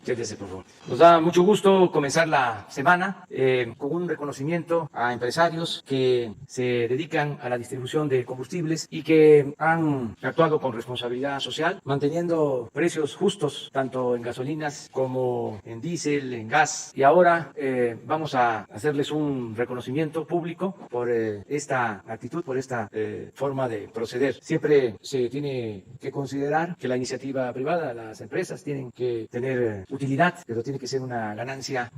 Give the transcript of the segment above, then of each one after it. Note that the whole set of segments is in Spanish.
Siéntese, por favor. Nos da mucho gusto comenzar la semana con un reconocimiento a empresarios que se dedican a la distribución de combustibles y que han actuado con responsabilidad social, manteniendo precios justos tanto en gasolinas como en diésel, en gas. Y ahora vamos a hacerles un reconocimiento público por esta actitud, por esta forma de proceder. Siempre se tiene que considerar que la iniciativa privada, las empresas tienen que tener utilidad, pero tiene que ser una ganancia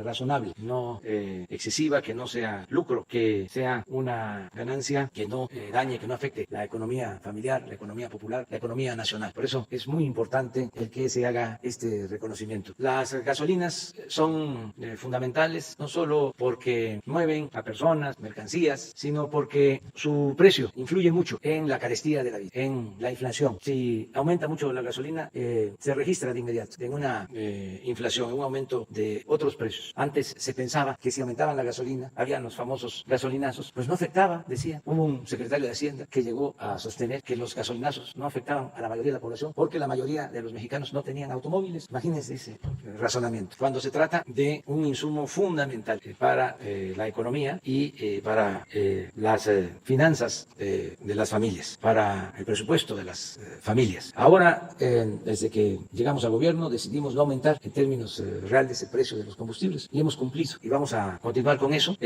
razonable, no excesiva, que no sea lucro, que sea una ganancia que no dañe, que no afecte la economía familiar, la economía popular, la economía nacional. Por eso es muy importante el que se haga este reconocimiento. Las gasolinas son fundamentales, no solo porque mueven a personas, mercancías, sino porque su precio influye mucho en la carestía de la vida, en la inflación. Si aumenta mucho la gasolina, se registra de inmediato en una inflación, en un aumento de otros precios. Antes se pensaba que si aumentaban la gasolina, habían los famosos gasolinazos, pues no afectaba, decía. Hubo un secretario de Hacienda que llegó a sostener que los gasolinazos no afectaban a la mayoría de la población porque la mayoría de los mexicanos no tenían automóviles. Imagínense ese razonamiento. Cuando se trata de un insumo fundamental para la economía y para las finanzas de las familias, para el presupuesto de las familias. Ahora, desde que llegamos al gobierno, decidimos no aumentar en términos reales el precio de los combustibles y hemos cumplido y vamos a continuar con eso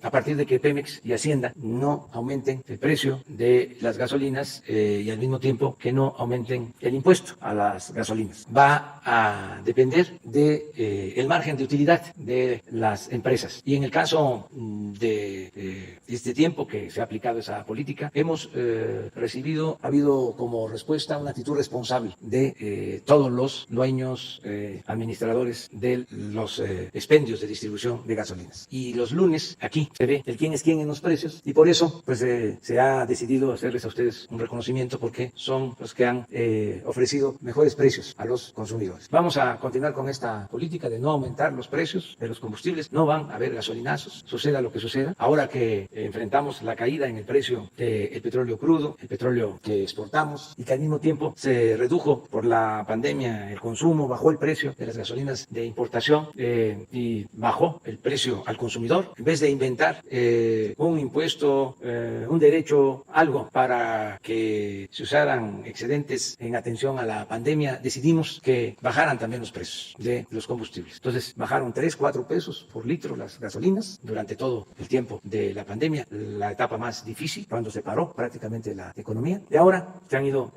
a partir de que Pemex y Hacienda no aumenten el precio de las gasolinas y al mismo tiempo que no aumenten el impuesto a las gasolinas. Va a depender de el margen de utilidad de las empresas y en el caso de este tiempo que se ha aplicado esa política, hemos recibido, ha habido como respuesta una actitud responsable de todos los dueños, administradores de los expendios de distribución de gasolinas. Y los lunes aquí se ve el quién es quién en los precios y por eso pues se ha decidido hacerles a ustedes un reconocimiento porque son los que han ofrecido mejores precios a los consumidores. Vamos a continuar con esta política de no aumentar los precios de los combustibles. No van a haber gasolinazos, suceda lo que suceda. Ahora que enfrentamos la caída en el precio del petróleo crudo, el petróleo que exportamos y que al mismo tiempo se redujo por la pandemia el consumo, bajó el precio de las gasolinas de importación y bajó el precio al consumidor. En vez de inventar un impuesto, un derecho, algo para que se usaran excedentes en atención a la pandemia, decidimos que bajaran también los precios de los combustibles. Entonces bajaron 3, 4 pesos por litro las gasolinas durante todo el tiempo de la pandemia, la etapa más difícil, cuando se paró prácticamente la economía. Y ahora se han ido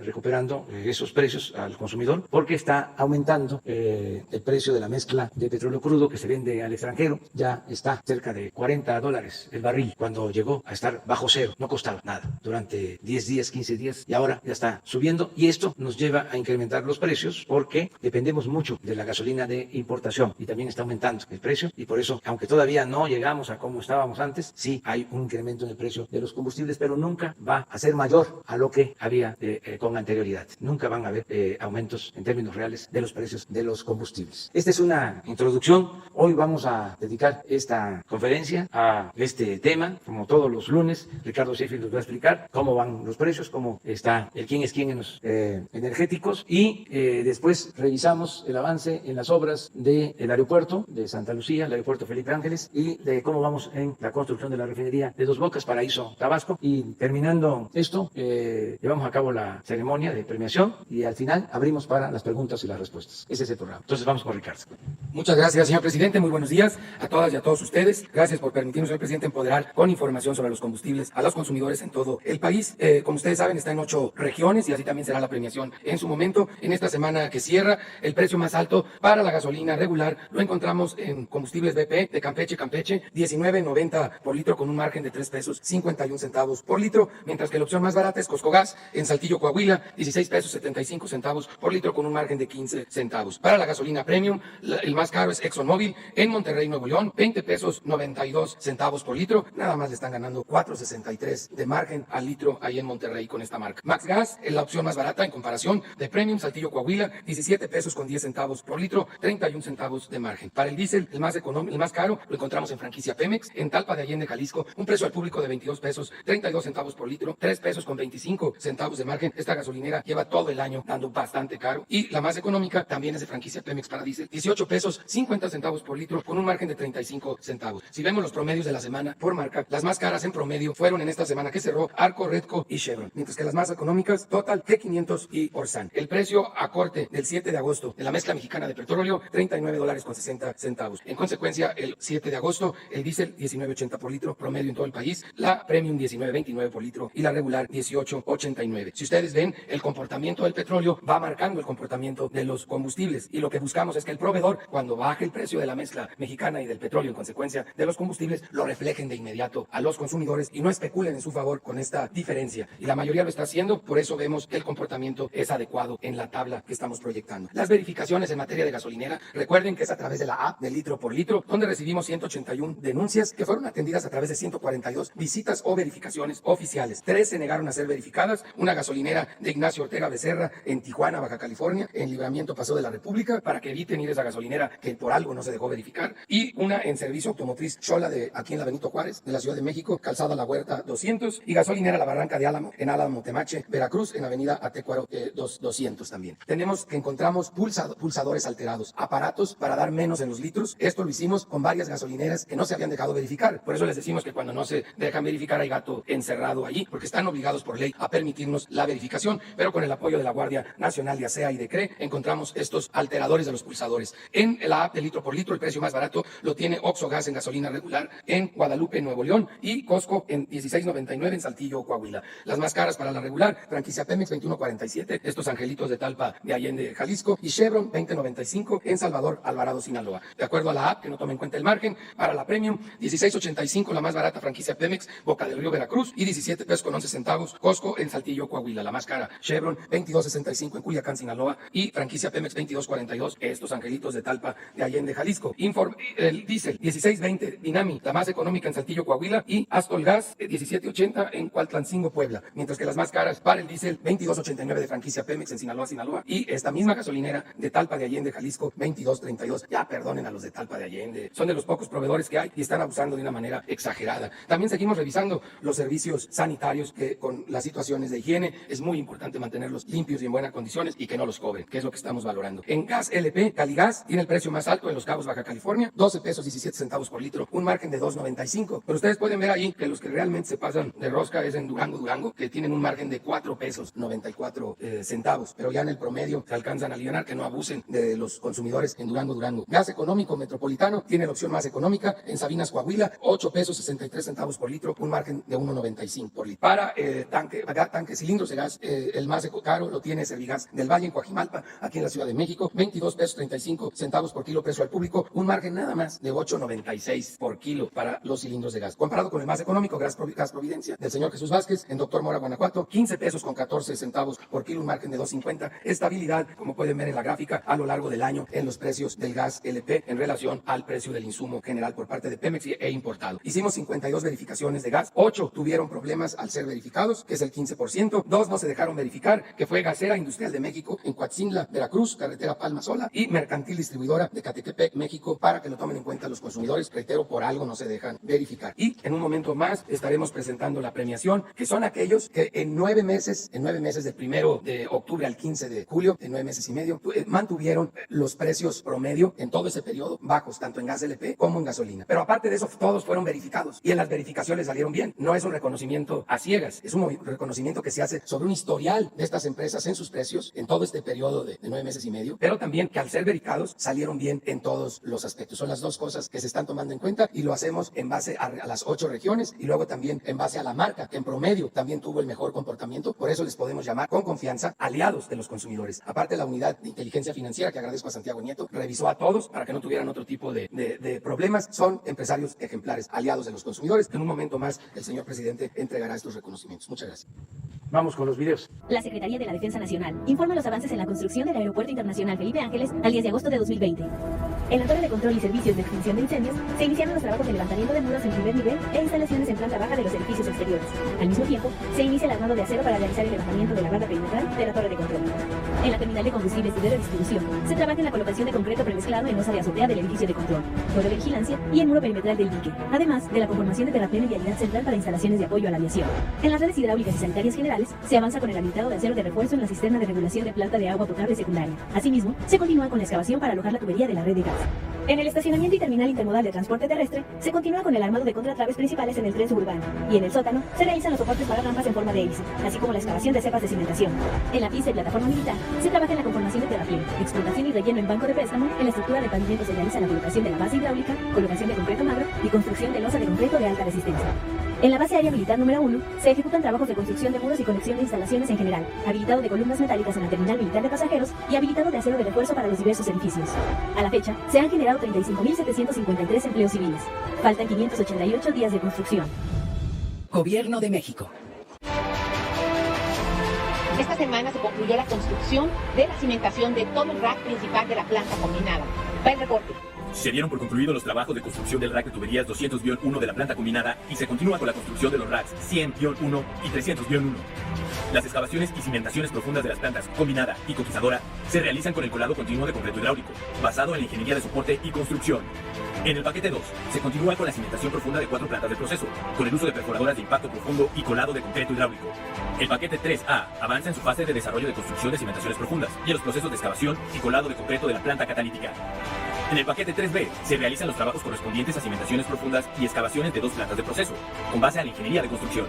recuperando esos precios al consumidor porque está aumentando el precio de la mezcla de petróleo crudo que se vende al extranjero. Ya está cerca de $40 el barril cuando llegó a estar bajo cero, no costaba nada durante 10 días, 15 días y ahora ya está subiendo y esto nos lleva a incrementar los precios porque dependemos mucho de la gasolina de importación y también está aumentando el precio y por eso, aunque todavía no llegamos a como estábamos antes, sí hay un incremento en el precio de los combustibles, pero nunca va a ser mayor a lo que había con anterioridad. Nunca van a haber aumentos en términos reales de los precios de los combustibles. Esta es una introducción. Hoy vamos a dedicar esta conferencia a este tema, como todos los lunes. Ricardo Sheffield nos va a explicar cómo van los precios, cómo está el quién es quién en los energéticos y después revisamos el avance en las obras del aeropuerto de Santa Lucía, el aeropuerto Felipe Ángeles y de cómo vamos en la construcción de la refinería de Dos Bocas, Paraíso, Tabasco. Y terminando esto, llevamos a cabo la ceremonia de premiación y al final abrimos para las preguntas y las respuestas. Ese es el programa. Entonces vamos con Ricardo. Muchas gracias, señor presidente. Muy buenos días a todas y a todos ustedes. Gracias por permitirnos, señor presidente, empoderar con información sobre los combustibles a los consumidores en todo el país. Como ustedes saben, está en 8 regiones y así también será la premiación en su momento. En esta semana que cierra, el precio más alto para la gasolina regular lo encontramos en combustibles BP de Campeche, 19.90 por litro con un margen de 3 pesos 51 centavos por litro, mientras que la opción más barata es Coscogas en Saltillo, Coahuila, 16 pesos 75 centavos por litro con un margen de 15 centavos. Para la gasolina premium, el más caro es ExxonMobil en Monterrey, Nuevo León, 20 pesos 92 centavos por litro. Nada más le están ganando 4.63 de margen al litro ahí en Monterrey con esta marca. Max Gas es la opción más barata en comparación de Premium Saltillo, Coahuila, 17 pesos con 10 centavos por litro, 31 centavos de margen. Para el diésel, el más económico, el más caro, lo encontramos en franquicia Pemex, en Talpa de Allende, Jalisco, un precio al público de 22 pesos, 32 centavos por litro, 3 pesos con 25 centavos de margen. Esta gasolinera lleva todo el año dando bastante caro. Y la más económica también es de franquicia Pemex para diésel, 18 pesos 50 centavos por litro, con un margen de 35 centavos. Si vemos los promedios de la semana por marca, las más caras en promedio fueron en esta semana que cerró Arco, Redco y Chevron, mientras que las más económicas, Total, G500 y Orsan. El precio a corte del 7 de agosto de la mezcla mexicana de petróleo, $39.60. En consecuencia, el 7 de agosto, el diésel 19.80 por litro, promedio en todo el país, la Premium 19.29 por litro y la regular 18.89. Si ustedes ven, el comportamiento del petróleo va marcando el comportamiento de los combustibles, y lo que buscamos es que el proveedor, cuando baje el precio de la mezcla mexicana y del petróleo en consecuencia de los combustibles, lo reflejen de inmediato a los consumidores y no especulen en su favor con esta diferencia. Y la mayoría lo está haciendo, por eso vemos que el comportamiento es adecuado en la tabla que estamos proyectando. Las verificaciones en materia de gasolinera, recuerden que es a través de la app de litro por litro, donde recibimos 181 denuncias que fueron atendidas a través de 142 visitas o verificaciones oficiales. 3 se negaron a ser verificadas: una gasolinera de Ignacio Ortega Becerra en Tijuana, Baja California, en Libramiento Paseo de la República, para que eviten ir a esa gasolinera que por algo no se dejó verificar, y una en Servicio Automotriz Xola de aquí en la Benito Juárez, de la Ciudad de México, Calzada La Huerta 200, y gasolinera La Barranca de Álamo, en Álamo, Temache, Veracruz, en Avenida Atecuaro 200 también. Tenemos que encontramos pulsadores alterados, aparatos para dar menos en los litros. Esto lo hicimos con varias gasolineras que no se habían dejado verificar. Por eso les decimos que cuando no se dejan verificar hay gato encerrado allí, porque están obligados por ley a permitirnos la verificación, pero con el apoyo de la Guardia Nacional de ASEA y de CRE encontramos estos alteradores de los pulsadores. En la app de litro por litro, el precio más barato lo tiene Oxxo Gas en gasolina regular en Guadalupe, Nuevo León, y Costco en $16.99 en Saltillo, Coahuila. Las más caras para la regular, franquicia Pemex 21.47, estos angelitos de Talpa de Allende, Jalisco, y Chevron 20.95 en Salvador, Alvarado, Sinaloa. De acuerdo a la app, que no toma en cuenta el margen, para la Premium 16.85 la más barata, franquicia Pemex, Boca del Río, Veracruz, y 17 pesos con 11 centavos Costco en Saltillo, Coahuila. La más cara, Chevron 22.65 en Culiacán, Sinaloa, y franquicia Pemex 22.42, estos angelitos de Talpa de Allende, Jalisco. El diésel 16.20 Dinami, la más económica en Saltillo, Coahuila, y Astol Gas 17.80 en Cualtlancingo, Puebla, mientras que las más caras para el diésel 22.89 de franquicia Pemex en Sinaloa, y esta misma gasolinera de Talpa de Allende, Jalisco, 22.32. Ya perdonen a los de Talpa de Allende, son de los pocos proveedores que hay y están abusando de una manera exagerada. También seguimos revisando los servicios sanitarios, que con las situaciones de higiene es muy importante mantenerlos limpios y en buenas condiciones y que no los cobren, que es lo que estamos valorando. En gas LP, Caligas tiene el precio más alto en Los Cabos, Baja California, 12 pesos 17 centavos por litro, un margen de 2.95. Pero ustedes pueden ver ahí que los que realmente se pasan de rosca es en Durango, que tienen un margen de 4 pesos 94 centavos, pero ya en el promedio se alcanzan a aliviar, que no abusen de los consumidores en Durango. Gas económico metropolitano tiene la opción más económica en Sabinas, Coahuila, 8 pesos 63 centavos por litro, un margen de 1.95 por litro. Para tanques cilindros de gas, el más caro lo tiene Servigas del Valle en Coajimalpa, aquí en la Ciudad de México, 22 pesos 35 centavos por kilo, precio al público, un margen nada más de 8.96 por kilo para los cilindros de gas. Comparado con el más económico, Gas Providencia, del señor Jesús Vázquez, en Doctor Mora, Guanajuato, 15 pesos con 14 centavos por kilo, un margen de 2.50. Estabilidad, como pueden ver en la gráfica, a lo largo del año en los precios del gas LP en relación al precio del insumo general por parte de Pemex e importado. Hicimos 52 verificaciones de gas, 8 tuvieron problemas al ser verificados, que es el 15%, 2 no se dejaron verificar, que fue Gasera Industrial de México en Coatzintla, Veracruz, carretera Palma Sola, y Mercantil Distribuidora de Catecapec, México, para que lo tomen en cuenta los consumidores. Reitero, por algo no se dejan verificar. Y en un momento más estaremos presentando la premiación, que son aquellos que en 9 meses del 1 de octubre al 15 de julio, en 9 meses y medio, mantuvieron los precios promedio en todo ese periodo bajos, tanto en gas LP como en gasolina. Pero aparte de eso, todos fueron verificados y en las verificaciones salieron bien. No es un reconocimiento a ciegas, es un reconocimiento que se hace sobre un historial de estas empresas en sus precios en todo este periodo de 9 meses y medio, pero también que al ser verificados salieron bien en todos los aspectos. Son las dos cosas que se están tomando en cuenta, y lo hacemos en base a las 8 regiones y luego también en base a la marca, que en promedio también tuvo el mejor comportamiento. Por eso les podemos llamar con confianza aliados de los consumidores. Aparte, la unidad de inteligencia financiera, que agradezco a Santiago Nieto, revisó a todos para que no tuvieran otro tipo de problemas. Son empresarios ejemplares, aliados de los consumidores. En un momento más, el señor presidente entregará estos reconocimientos. Muchas gracias. Vamos con los videos. La Secretaría de la Defensa Nacional informa los avances en la construcción del Aeropuerto Internacional Felipe Ángeles al 10 de agosto de 2020. En la torre de control y servicios de extinción de incendios, se iniciaron los trabajos de levantamiento de muros en primer nivel e instalaciones en planta baja de los edificios exteriores. Al mismo tiempo, se inicia el armado de acero para realizar el levantamiento de la barra perimetral de la torre de control. En la terminal de combustibles y de redistribución, se trabaja en la colocación de concreto premezclado en losa de azotea del edificio de control, torre de vigilancia y el muro perimetral del dique, además de la conformación de terraplén y vialidad central para instalaciones de apoyo a la aviación. En las redes hidráulicas y sanitarias generales, se avanza con el habilitado de acero de refuerzo en la cisterna de regulación de planta de agua potable secundaria. Asimismo, se continúa con la excavación para alojar la tubería de la red de gas. En el estacionamiento y terminal intermodal de transporte terrestre, se continúa con el armado de contratraves principales en el tren suburbano, y en el sótano se realizan los soportes para rampas en forma de hélice, así como la excavación de cepas de cimentación. En la pista y plataforma militar, se trabaja en la conformación de terraplén, explotación y relleno en banco de préstamo. En la estructura de pavimento se realiza la colocación de la base hidráulica, colocación de concreto magro y construcción de losa de concreto de alta resistencia. En la base aérea militar número 1, se ejecutan trabajos de construcción de muros y conexión de instalaciones en general, habilitado de columnas metálicas en la terminal militar de pasajeros y habilitado de acero de refuerzo para los diversos edificios. A la fecha, se han generado 35.753 empleos civiles. Faltan 588 días de construcción. Gobierno de México. Esta semana se concluyó la construcción de la cimentación de todo el rack principal de la planta combinada. Va el reporte. Se dieron por concluidos los trabajos de construcción del rack de tuberías 200-1 de la planta combinada y se continúa con la construcción de los racks 100-1 y 300-1. Las excavaciones y cimentaciones profundas de las plantas combinada y cotizadora se realizan con el colado continuo de concreto hidráulico, basado en la ingeniería de soporte y construcción. En el paquete 2, se continúa con la cimentación profunda de 4 plantas de proceso, con el uso de perforadoras de impacto profundo y colado de concreto hidráulico. El paquete 3A avanza en su fase de desarrollo de construcción de cimentaciones profundas y en los procesos de excavación y colado de concreto de la planta catalítica. En el paquete 3B se realizan los trabajos correspondientes a cimentaciones profundas y excavaciones de 2 plantas de proceso, con base a la ingeniería de construcción.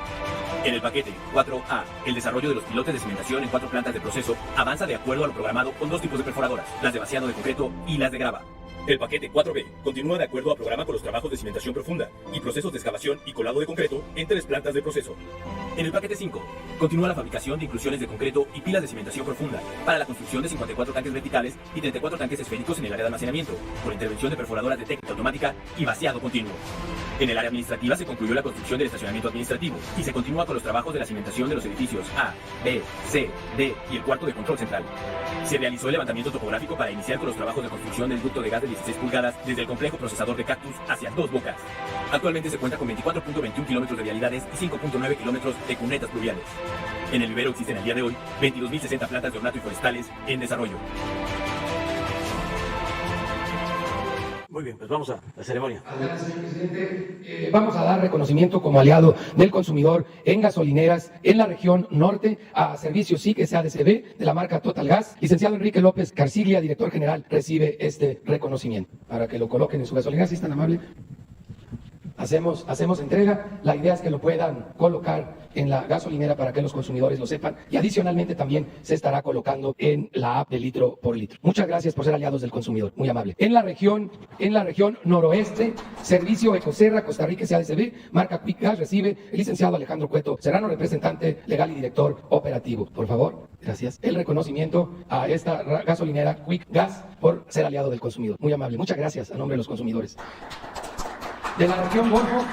En el paquete 4A, el desarrollo de los pilotes de cimentación en 4 plantas de proceso avanza de acuerdo a lo programado con 2 tipos de perforadoras, las de vaciado de concreto y las de grava. El paquete 4B continúa de acuerdo a programa con los trabajos de cimentación profunda y procesos de excavación y colado de concreto en 3 plantas de proceso. En el paquete 5, continúa la fabricación de inclusiones de concreto y pilas de cimentación profunda para la construcción de 54 tanques verticales y 34 tanques esféricos en el área de almacenamiento, con intervención de perforadoras de técnica automática y vaciado continuo. En el área administrativa se concluyó la construcción del estacionamiento administrativo y se continúa con los trabajos de la cimentación de los edificios A, B, C, D y el cuarto de control central. Se realizó el levantamiento topográfico para iniciar con los trabajos de construcción del ducto de gas de 16 pulgadas desde el complejo procesador de Cactus hacia Dos Bocas. Actualmente se cuenta con 24.21 kilómetros de vialidades y 5.9 kilómetros de cunetas pluviales. En el vivero existen al día de hoy 22.060 plantas de ornato y forestales en desarrollo. Muy bien, pues vamos a la ceremonia. Adelante, señor presidente. Vamos a dar reconocimiento como aliado del consumidor en gasolineras en la región norte a Servicios SIC SADCB de la marca Total Gas. Licenciado Enrique López Carciglia, director general, recibe este reconocimiento. Para que lo coloquen en su gasolinera, si es tan amable. Hacemos entrega. La idea es que lo puedan colocar en la gasolinera para que los consumidores lo sepan, y adicionalmente también se estará colocando en la app de litro por litro. Muchas gracias por ser aliados del consumidor, muy amable. En la región noroeste, Servicio Ecoserra Costa Rica SADCB, marca Quick Gas, recibe el licenciado Alejandro Cueto Serrano, representante legal y director operativo. Por favor, gracias. El reconocimiento a esta gasolinera Quick Gas por ser aliado del consumidor, muy amable. Muchas gracias a nombre de los consumidores. De la región Golfo,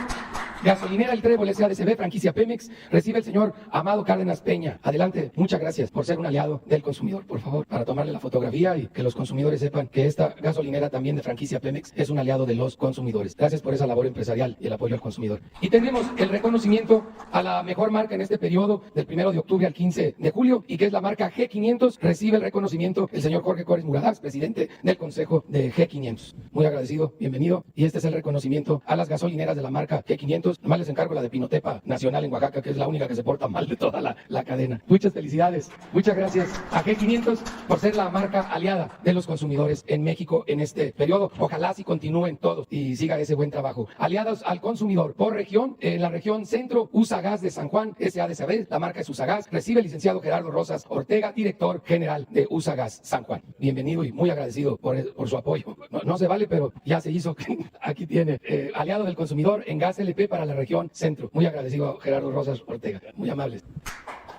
gasolinera El Trébol SADCB, franquicia Pemex, recibe el señor Amado Cárdenas Peña. Adelante, muchas gracias por ser un aliado del consumidor, por favor, para tomarle la fotografía y que los consumidores sepan que esta gasolinera también de franquicia Pemex es un aliado de los consumidores. Gracias por esa labor empresarial y el apoyo al consumidor. Y tendremos el reconocimiento a la mejor marca en este periodo del 1 de octubre al 15 de julio, y que es la marca G500. Recibe el reconocimiento el señor Jorge Córez Muradax, presidente del consejo de G500. Muy agradecido, bienvenido. Y este es el reconocimiento a las gasolineras de la marca G500. Nomás les encargo la de Pinotepa Nacional en Oaxaca, que es la única que se porta mal de toda la cadena. Muchas felicidades. Muchas gracias a G500 por ser la marca aliada de los consumidores en México en este periodo. Ojalá si continúen todos y siga ese buen trabajo. Aliados al consumidor por región, en la región centro, Usagas de San Juan, SADCB, la marca es Usagas, recibe el licenciado Gerardo Rosas Ortega, director general de Usagas San Juan. Bienvenido y muy agradecido por su apoyo. No se vale, pero ya se hizo. Aquí tiene aliado del consumidor en Gas LP para la región centro. Muy agradecido a Gerardo Rosas Ortega. Muy amables.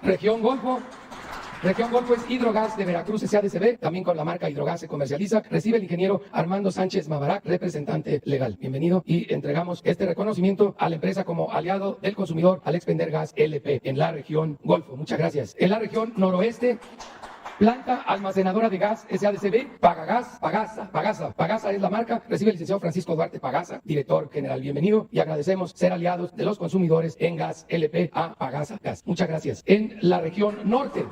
Región Golfo. Región Golfo es Hidrogas de Veracruz SADCB, también con la marca Hidrogas se comercializa. Recibe el ingeniero Armando Sánchez Mavarac, representante legal. Bienvenido, y entregamos este reconocimiento a la empresa como aliado del consumidor al expender gas LP en la región Golfo. Muchas gracias. En la región noroeste, Planta almacenadora de gas SADCB, Pagagas, Pagasa es la marca. Recibe el licenciado Francisco Duarte Pagasa, director general. Bienvenido y agradecemos ser aliados de los consumidores en gas LP a Pagasa Gas. Muchas gracias. En la región norte,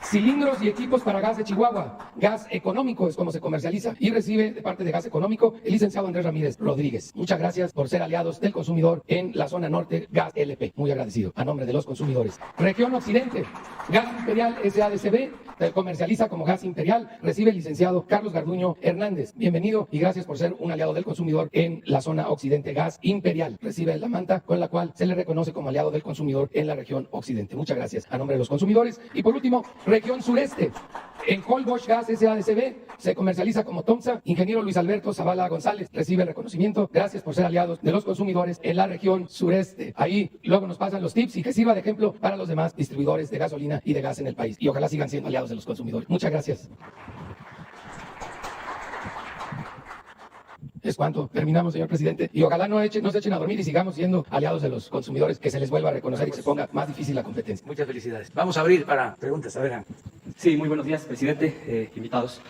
cilindros y equipos para gas de Chihuahua. Gas Económico es como se comercializa y recibe de parte de Gas Económico el licenciado Andrés Ramírez Rodríguez. Muchas gracias por ser aliados del consumidor en la zona norte, Gas LP. Muy agradecido a nombre de los consumidores. Región occidente, Gas Imperial SADCB, comercializa como Gas Imperial, recibe el licenciado Carlos Garduño Hernández. Bienvenido y gracias por ser un aliado del consumidor en la zona occidente, Gas Imperial. Recibe la manta con la cual se le reconoce como aliado del consumidor en la región occidente. Muchas gracias a nombre de los consumidores. Y por último, región sureste. En Holbox Gas SADCB se comercializa como Tomsa. Ingeniero Luis Alberto Zavala González recibe el reconocimiento. Gracias por ser aliados de los consumidores en la región sureste. Ahí luego nos pasan los tips y que sirva de ejemplo para los demás distribuidores de gasolina y de gas en el país. Y ojalá sigan siendo aliados de los consumidores. Muchas gracias. Es cuanto. Terminamos, señor presidente. Y ojalá no se echen a dormir y sigamos siendo aliados de los consumidores, que se les vuelva a reconocer y que se ponga más difícil la competencia. Muchas felicidades. Vamos a abrir para preguntas. A ver. Sí, muy buenos días, presidente, invitados.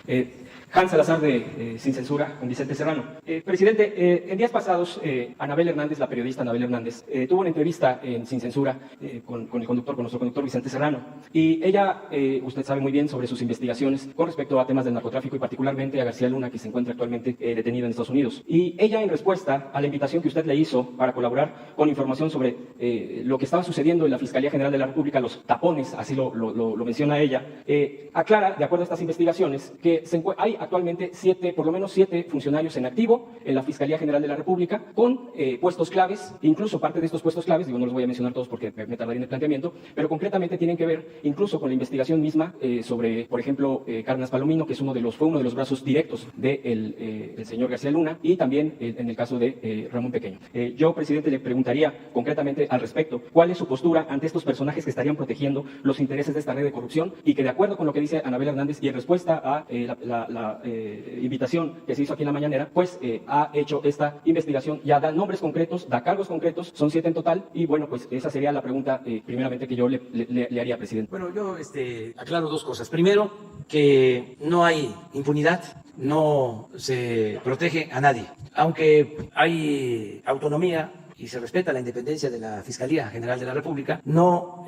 Hans Salazar de Sin Censura, con Vicente Serrano. Presidente, en días pasados, Anabel Hernández, la periodista Anabel Hernández, tuvo una entrevista en Sin Censura con nuestro conductor Vicente Serrano. Y ella, usted sabe muy bien sobre sus investigaciones con respecto a temas del narcotráfico y particularmente a García Luna, que se encuentra actualmente detenido en Estados Unidos. Y ella, en respuesta a la invitación que usted le hizo para colaborar con información sobre lo que estaba sucediendo en la Fiscalía General de la República, los tapones, así lo menciona ella, aclara, de acuerdo a estas investigaciones, que hay actualmente por lo menos 7 funcionarios en activo en la Fiscalía General de la República con puestos claves, incluso parte de estos puestos claves, no los voy a mencionar todos porque me tardaría en el planteamiento, pero concretamente tienen que ver incluso con la investigación misma sobre, por ejemplo, Cárdenas Palomino, que fue uno de los brazos directos del señor García Luna, y también en el caso de Ramón Pequeño. Yo, presidente, le preguntaría concretamente al respecto, ¿cuál es su postura ante estos personajes que estarían protegiendo los intereses de esta red de corrupción y que, de acuerdo con lo que dice Anabel Hernández y en respuesta a la invitación que se hizo aquí en la mañanera, pues ha hecho esta investigación, ya da nombres concretos, da cargos concretos, son 7 en total, y bueno, pues esa sería la pregunta primeramente que yo le haría, presidente. Bueno, yo aclaro 2 cosas. Primero, que no hay impunidad, no se protege a nadie. Aunque hay autonomía y se respeta la independencia de la Fiscalía General de la República, no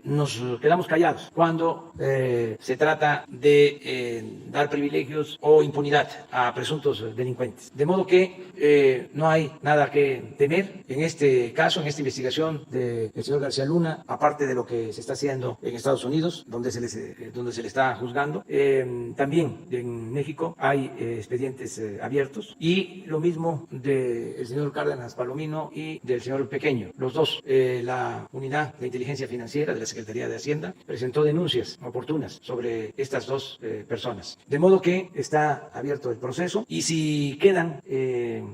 nos quedamos callados cuando se trata de dar privilegios o impunidad a presuntos delincuentes. De modo que no hay nada que temer en este caso, en esta investigación del señor García Luna, aparte de lo que se está haciendo en Estados Unidos, donde se le está juzgando. También en México hay expedientes abiertos, y lo mismo del señor Cárdenas Palomino y del señor Pequeño. Los dos, la unidad de inteligencia financiera de la Secretaría de Hacienda presentó denuncias oportunas sobre estas 2 personas. De modo que está abierto el proceso, y si quedan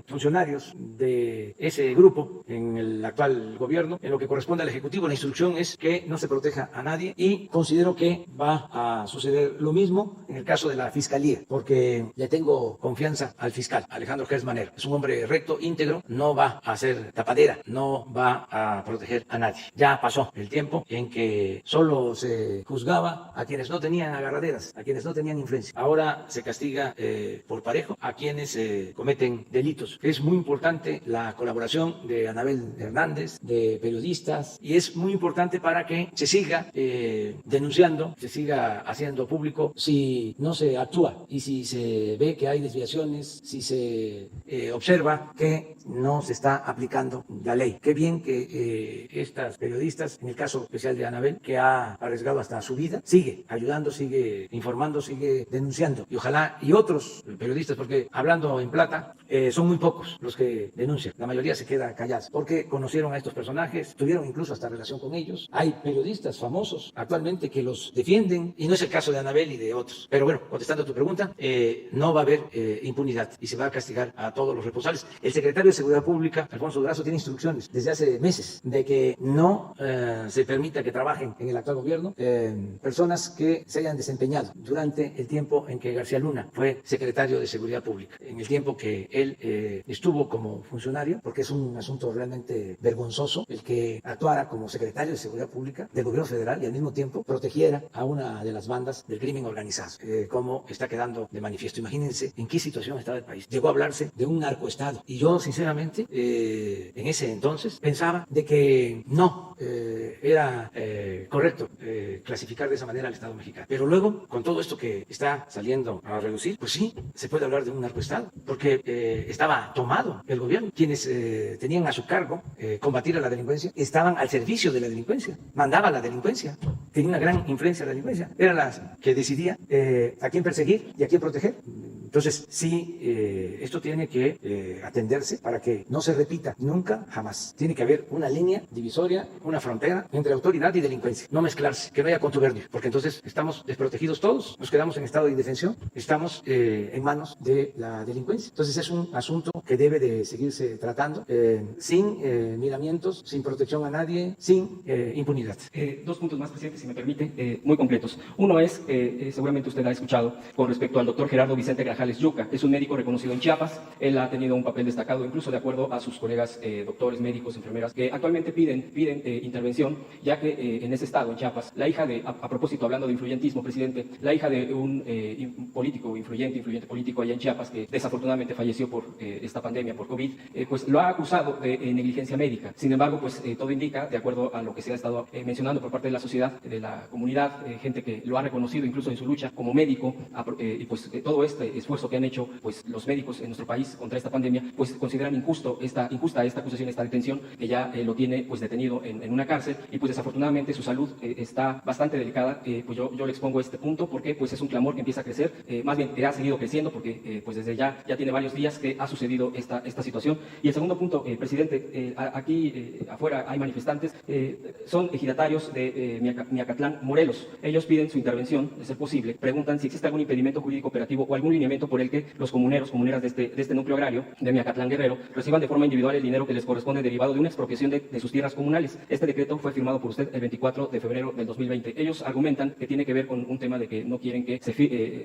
funcionarios de ese grupo en el actual gobierno, en lo que corresponde al Ejecutivo, la instrucción es que no se proteja a nadie, y considero que va a suceder lo mismo en el caso de la Fiscalía, porque le tengo confianza al fiscal Alejandro Gertz Manero. Es un hombre recto, íntegro, no va a hacer tapadera, no va a proteger a nadie. Ya pasó el tiempo en que solo se juzgaba a quienes no tenían agarraderas, a quienes no tenían influencia. Ahora se castiga por parejo a quienes cometen delitos. Es muy importante la colaboración de Anabel Hernández, de periodistas, y es muy importante para que se siga denunciando, se siga haciendo público si no se actúa, y si se ve que hay desviaciones, si se observa que no se está aplicando la ley. Qué bien que estas periodistas, en el caso especial de Anabel, que ha arriesgado hasta su vida, sigue ayudando, sigue informando, sigue denunciando. Y ojalá, y otros periodistas, porque hablando en plata, son muy pocos los que denuncian. La mayoría se queda callados, porque conocieron a estos personajes, tuvieron incluso hasta relación con ellos. Hay periodistas famosos actualmente que los defienden, y no es el caso de Anabel y de otros. Pero bueno, contestando a tu pregunta, no va a haber impunidad, y se va a castigar a todos los responsables. El secretario de Seguridad Pública, Alfonso Durazo, brazo tiene instrucciones desde hace meses de que no se permita que trabajen en el actual gobierno personas que se hayan desempeñado durante el tiempo en que García Luna fue secretario de Seguridad Pública, en el tiempo que él estuvo como funcionario, porque es un asunto realmente vergonzoso el que actuara como secretario de Seguridad Pública del gobierno federal y al mismo tiempo protegiera a una de las bandas del crimen organizado, como está quedando de manifiesto. Imagínense en qué situación estaba el país. Llegó a hablarse de un narcoestado y yo sinceramente en ese entonces pensaba de que no era correcto clasificar de esa manera al Estado mexicano. Pero luego, con todo esto que está saliendo a relucir, pues sí, se puede hablar de un narcoestado, porque estaba tomado el gobierno. Quienes tenían a su cargo combatir a la delincuencia estaban al servicio de la delincuencia, mandaban la delincuencia, tenía una gran influencia la delincuencia, era la que decidía a quién perseguir y a quién proteger. Entonces, sí, esto tiene que atenderse para que no se repita nunca, jamás. Tiene que haber una línea divisoria, una frontera entre autoridad y delincuencia. No mezclarse, que no haya contubernio, porque entonces estamos desprotegidos todos, nos quedamos en estado de indefensión, estamos en manos de la delincuencia. Entonces, es un asunto que debe de seguirse tratando sin miramientos, sin protección a nadie, sin impunidad. Dos puntos más, presidente, si me permite, muy completos. Uno es, seguramente usted ha escuchado, con respecto al doctor Gerardo Vicente Grajales Yuca. Es un médico reconocido en Chiapas. Él ha tenido un papel destacado, incluso de acuerdo a sus colegas doctores, médicos, enfermeras, que actualmente piden intervención, ya que en ese estado, en Chiapas, la hija de, a propósito, hablando de influyentismo, presidente, la hija de un político influyente político allá en Chiapas, que desafortunadamente falleció por esta pandemia, por COVID, pues lo ha acusado de negligencia médica. Sin embargo, pues todo indica, de acuerdo a lo que se ha estado mencionando por parte de la sociedad, de la comunidad, gente que lo ha reconocido incluso en su lucha como médico, y pues todo este esfuerzo que han hecho pues los médicos en nuestro país contra esta pandemia, pues consideran injusta esta acusación, esta detención, que ya lo tiene pues detenido en una cárcel, y pues desafortunadamente su salud está bastante delicada. Pues yo le expongo este punto porque pues es un clamor que empieza a crecer, más bien que ha seguido creciendo, porque pues desde ya tiene varios días que ha sucedido esta situación. Y el segundo punto, presidente, aquí afuera hay manifestantes, son ejidatarios de Miacatlán, Morelos. Ellos piden su intervención, de ser posible, preguntan si existe algún impedimento jurídico operativo o algún lineamiento por el que los comuneras de este núcleo agrario de Miacatlán, Guerrero, reciban de forma individual el dinero que les corresponde derivado de una expropiación de sus tierras comunales. Este decreto fue firmado por usted el 24 de febrero del 2020. Ellos argumentan que tiene que ver con un tema de que no quieren que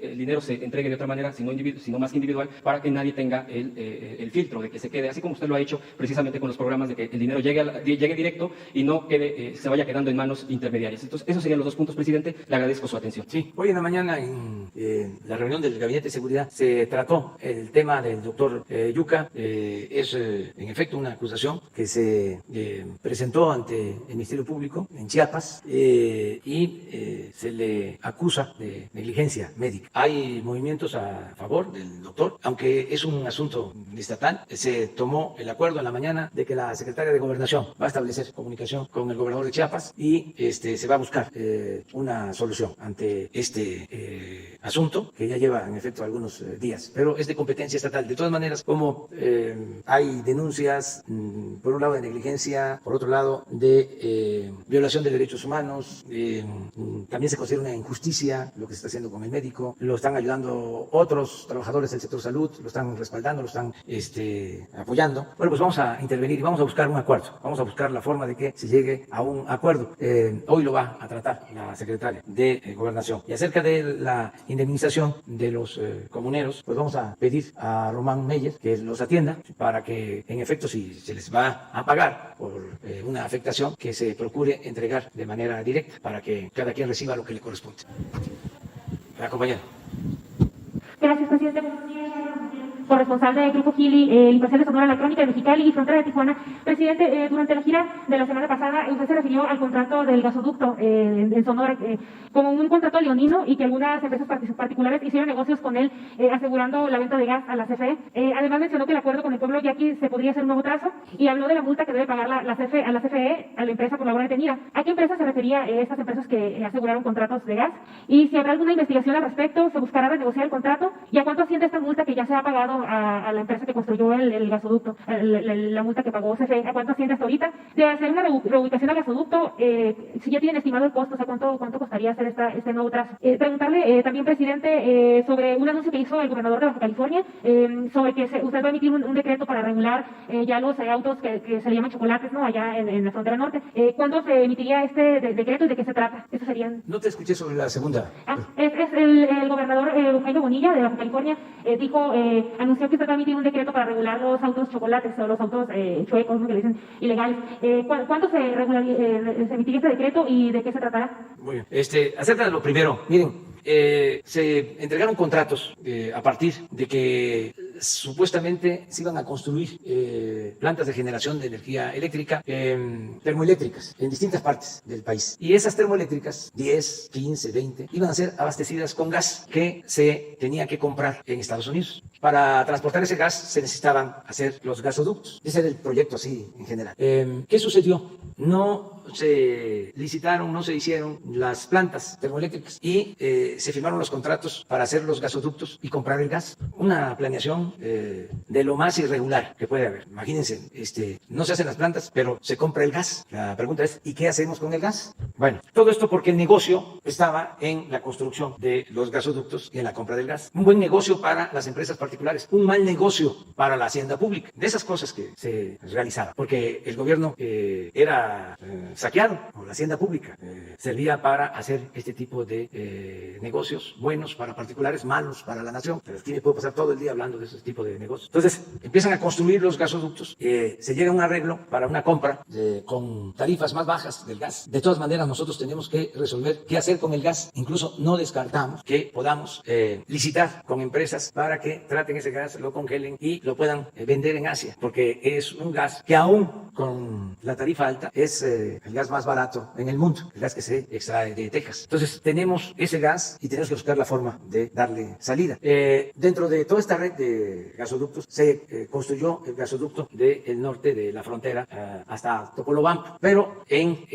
el dinero se entregue de otra manera, sino más que individual, para que nadie tenga el filtro de que se quede, así como usted lo ha hecho precisamente con los programas, de que el dinero llegue directo y no se vaya quedando en manos intermediarias. Entonces, esos serían los dos puntos, presidente. Le agradezco su atención. Sí, hoy en la mañana en la reunión del Gabinete de Seguridad se trató el tema del doctor Yuca. Es en efecto una acusación que se presentó ante el Ministerio Público en Chiapas y se le acusa de negligencia médica. Hay movimientos a favor del doctor, aunque es un asunto estatal. Se tomó el acuerdo en la mañana de que la secretaria de Gobernación va a establecer comunicación con el gobernador de Chiapas y se va a buscar una solución ante este asunto que ya lleva en efecto algunos días, pero es de competencia estatal. De todas maneras, como hay denuncias, por un lado de negligencia, por otro lado de violación de derechos humanos, también se considera una injusticia lo que se está haciendo con el médico, lo están ayudando otros trabajadores del sector salud, lo están respaldando, lo están apoyando. Bueno, pues vamos a intervenir y vamos a buscar un acuerdo, vamos a buscar la forma de que se llegue a un acuerdo. Hoy lo va a tratar la secretaria de Gobernación. Y acerca de la indemnización de los comuneros, pues vamos a pedir a Román Meyer que los atienda para que, en efecto, si se les va a pagar por una afectación, que se procure entregar de manera directa para que cada quien reciba lo que le corresponde. La compañera. Gracias, presidente. Corresponsal de Grupo Gili, el imparcial de Sonora, La Crónica de Mexicali y Frontera de Tijuana. Presidente, durante la gira de la semana pasada, usted se refirió al contrato del gasoducto en Sonora como un contrato leonino y que algunas empresas particulares hicieron negocios con él, asegurando la venta de gas a la CFE. Además mencionó que el acuerdo con el pueblo yaqui se podría hacer un nuevo trazo y habló de la multa que debe pagar a la CFE, a la empresa por la obra detenida. ¿A qué empresas se refería estas empresas que aseguraron contratos de gas? Y si habrá alguna investigación al respecto, se buscará renegociar el contrato, y a cuánto asciende esta multa que ya se ha pagado a la empresa que construyó el gasoducto, la multa que pagó CFE? ¿A cuánto asciende hasta ahorita? De hacer una reubicación del gasoducto, si ya tienen estimado el costo, o sea, ¿cuánto costaría hacer este nuevo trazo? Preguntarle también, presidente, sobre un anuncio que hizo el gobernador de Baja California, sobre que usted va a emitir un decreto para regular ya los autos que se le llaman chocolates, ¿no? Allá en la frontera norte. ¿Cuándo se emitiría este decreto y de qué se trata? Eso serían... No te escuché sobre la segunda. Es el gobernador Jaime Bonilla de Baja California anunció que usted va a emitir un decreto para regular los autos chocolates o los autos chuecos, ¿no? Que le dicen ilegales. ¿Cuándo se emitiría este decreto y de qué se tratará? Muy bien. Acerca de lo primero, miren, se entregaron contratos a partir de que supuestamente se iban a construir plantas de generación de energía eléctrica termoeléctricas en distintas partes del país. Y esas termoeléctricas, 10, 15, 20, iban a ser abastecidas con gas que se tenía que comprar en Estados Unidos. Para transportar ese gas se necesitaban hacer los gasoductos. Ese era el proyecto así en general. ¿Qué sucedió? No se licitaron, no se hicieron las plantas termoeléctricas y se firmaron los contratos para hacer los gasoductos y comprar el gas. Una planeación de lo más irregular que puede haber. Imagínense, no se hacen las plantas, pero se compra el gas. La pregunta es, ¿y qué hacemos con el gas? Bueno, todo esto porque el negocio estaba en la construcción de los gasoductos y en la compra del gas. Un buen negocio para las empresas particulares, un mal negocio para la hacienda pública. De esas cosas que se realizaban, porque el gobierno era saqueado por la hacienda pública. Servía para hacer este tipo de negocios buenos para particulares, malos para la nación. Pero aquí me puedo pasar todo el día hablando de ese tipo de negocios. Entonces, empiezan a construir los gasoductos, se llega a un arreglo para una compra con tarifas más bajas del gas. De todas maneras, nosotros tenemos que resolver qué hacer con el gas. Incluso no descartamos que podamos licitar con empresas para que traten ese gas, lo congelen y lo puedan vender en Asia, porque es un gas que aún con la tarifa alta es el gas más barato en el mundo, el gas que se extrae de Texas. Entonces tenemos ese gas y tenemos que buscar la forma de darle salida. Dentro de toda esta red de gasoductos se construyó el gasoducto del norte de la frontera hasta Topolobampo, pero en